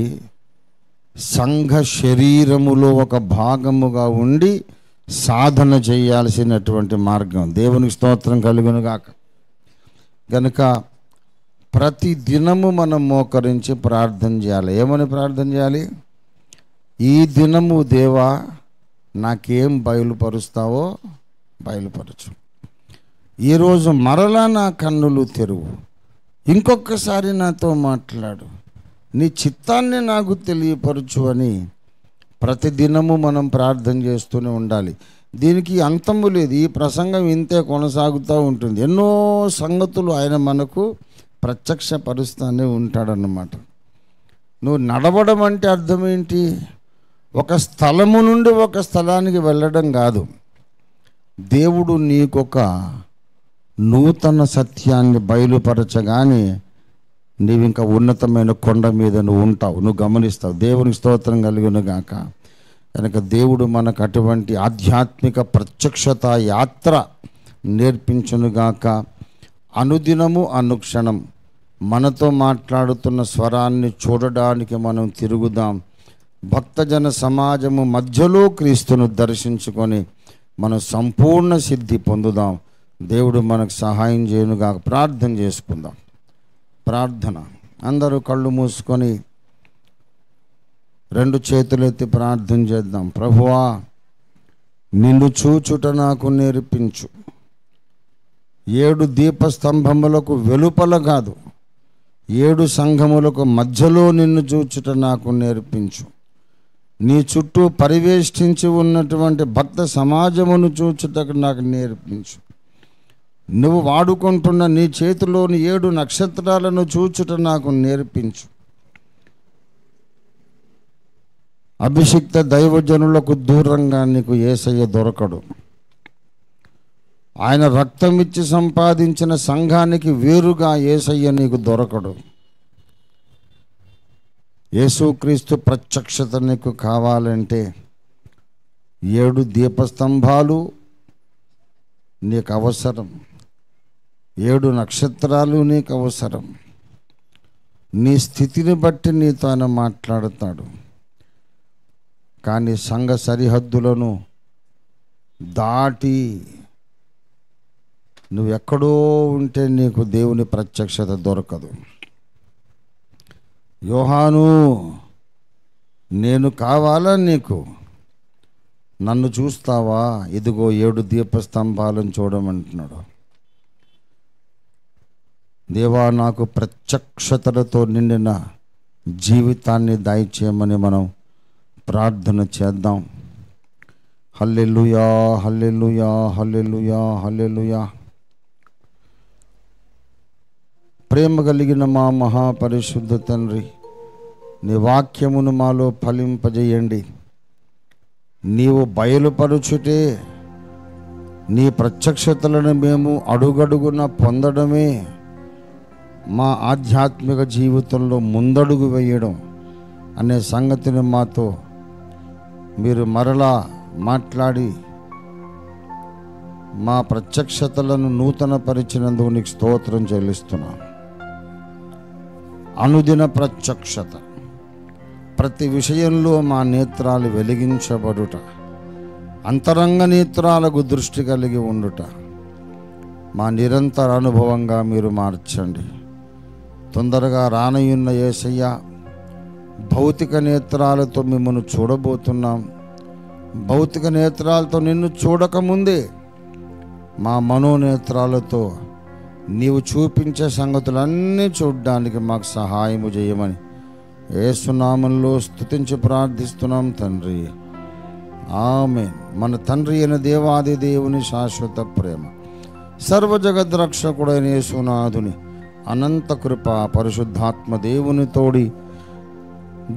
Speaker 2: సంఘ శరీరములో ఒక భాగముగా ఉండి సాధన చేయాల్సినటువంటి మార్గం. దేవునికి స్తోత్రం కలుగును గాక. కనుక ప్రతి దినము మనం మోకరించి ప్రార్థన చేయాలి. ఏమని ప్రార్థన చేయాలి? ఈ దినము దేవా నాకేం బయలుపరుస్తావో బయలుపరచు. ఈరోజు మరలా నా కన్నులు తెరువు, ఇంకొకసారి నాతో మాట్లాడు, నీ చిత్తాన్ని నాకు తెలియపరచు అని ప్రతిదినము మనం ప్రార్థన చేస్తూనే ఉండాలి. దీనికి అంతము లేదు. ఈ ప్రసంగం ఇంతే కొనసాగుతూ ఉంటుంది. ఎన్నో సంగతులు ఆయన మనకు ప్రత్యక్షపరుస్తూనే ఉంటాడన్నమాట. నువ్వు నడవడం అంటే అర్థం ఏంటి? ఒక స్థలము నుండి ఒక స్థలానికి వెళ్ళడం కాదు. దేవుడు నీకొక నూతన సత్యాన్ని బయలుపరచగానే నీవు ఇంకా ఉన్నతమైన కొండ మీద నువ్వు ఉంటావు, నువ్వు గమనిస్తావు. దేవునికి స్తోత్రం కలుగును గాక. కనుక దేవుడు మనకు అటువంటి ఆధ్యాత్మిక ప్రత్యక్షత యాత్ర నేర్పించునుగాక. అనుదినము అనుక్షణం మనతో మాట్లాడుతున్న స్వరాన్ని చూడడానికి మనం తిరుగుదాం. భక్తజన సమాజము మధ్యలో క్రీస్తును దర్శించుకొని మనం సంపూర్ణ సిద్ధి పొందుదాం. దేవుడు మనకు సహాయం చేయనుగాక. ప్రార్థన చేసుకుందాం. ప్రార్థన. అందరూ కళ్ళు మూసుకొని 2 చేతులెత్తి ప్రార్థన చేద్దాం. ప్రభువా, నిన్ను చూచుట నాకు నేర్పించు. 7 దీపస్తంభములకు వెలుపల కాదు, 7 సంఘములకు మధ్యలో నిన్ను చూచుట నాకు నేర్పించు. నీ చుట్టూ పరివేష్టించి ఉన్నటువంటి భక్త సమాజమును చూచుటకు నాకు నేర్పించు. నువ్వు వాడుకుంటున్న నీ చేతిలోని 7 నక్షత్రాలను చూచుట నాకు నేర్పించు. అభిషిక్త దైవజనులకు దూరంగా నీకు యేసయ్య దొరకడు. ఆయన రక్తం ఇచ్చి సంపాదించిన సంఘానికి వేరుగా యేసయ్య నీకు దొరకడు. యేసుక్రీస్తు ప్రత్యక్షత నీకు కావాలంటే 7 దీపస్తంభాలు నీకు అవసరం, 7 నక్షత్రాలు నీకు అవసరం. నీ స్థితిని బట్టి నీతో ఆయన మాట్లాడతాడు. కానీ సంఘ సరిహద్దులను దాటి నువ్వెక్కడో ఉంటే నీకు దేవుని ప్రత్యక్షత దొరకదు. యోహాను, నేను కావాలా నీకు? నన్ను చూస్తావా? ఇదిగో 7 దీపస్తంభాలను చూడమంటున్నాడు. దేవా, నాకు ప్రత్యక్షతలతో నిండిన జీవితాన్ని దయచేయమని మనం ప్రార్థన చేద్దాం. హల్లెలూయా, హల్లెలూయా, హల్లెలూయా, హల్లెలూయా. ప్రేమ కలిగిన మా మహాపరిశుద్ధ తండ్రి, నీ వాక్యమును మాలో ఫలింపజేయండి. నీవు బయలుపరుచుటే, నీ ప్రత్యక్షతలను మేము అడుగడుగున పొందడమే మా ఆధ్యాత్మిక జీవితంలో ముందడుగు వేయడం అనే సంగతిని మాతో మీరు మరలా మాట్లాడి మా ప్రత్యక్షతలను నూతనపరిచినందుకు నీకు స్తోత్రం చెల్లిస్తున్నాను. అనుదిన ప్రత్యక్షత, ప్రతి విషయంలో మా నేత్రాలు వెలిగించబడుట, అంతరంగ నేత్రాలకు దృష్టి కలిగి ఉండుట మా నిరంతర అనుభవంగా మీరు మార్చండి. తొందరగా రానయున్న యేసయ్య, భౌతిక నేత్రాలతో మిమ్మల్ని చూడబోతున్నాం. భౌతిక నేత్రాలతో నిన్ను చూడకముందే మా మనోనేత్రాలతో నీవు చూపించే సంగతులన్నీ చూడడానికి మాకు సహాయము చేయమని యేసునామంలో స్తుతించి ప్రార్థిస్తున్నాం తండ్రి. ఆమేన్. మన తండ్రి అయిన దేవాది దేవుని శాశ్వత ప్రేమ, సర్వజగద్రక్షకుడైన యేసునాథుని అనంత కృప, పరిశుద్ధాత్మ దేవుని తోడి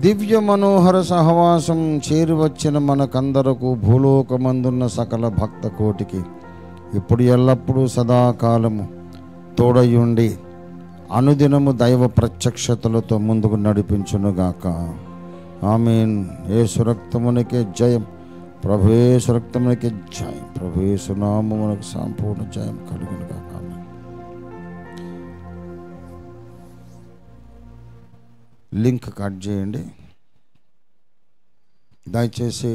Speaker 2: దివ్య మనోహర సహవాసం చేరువచ్చిన మనకందరకు, భూలోకమందున్న సకల భక్త కోటికి ఇప్పుడు ఎల్లప్పుడూ సదాకాలము తోడయుండి అనుదినము దైవ ప్రత్యక్షతలతో ముందుకు నడిపించునుగాక. ఆమేన్. యేసు రక్తమునికే జయం. ప్రభు యేసు రక్తమునికే జయం. ప్రభు యేసు నామమునకు సంపూర్ణ జయం కలుగునుగాక. లింక్ కట్ చేయండి దయచేసి.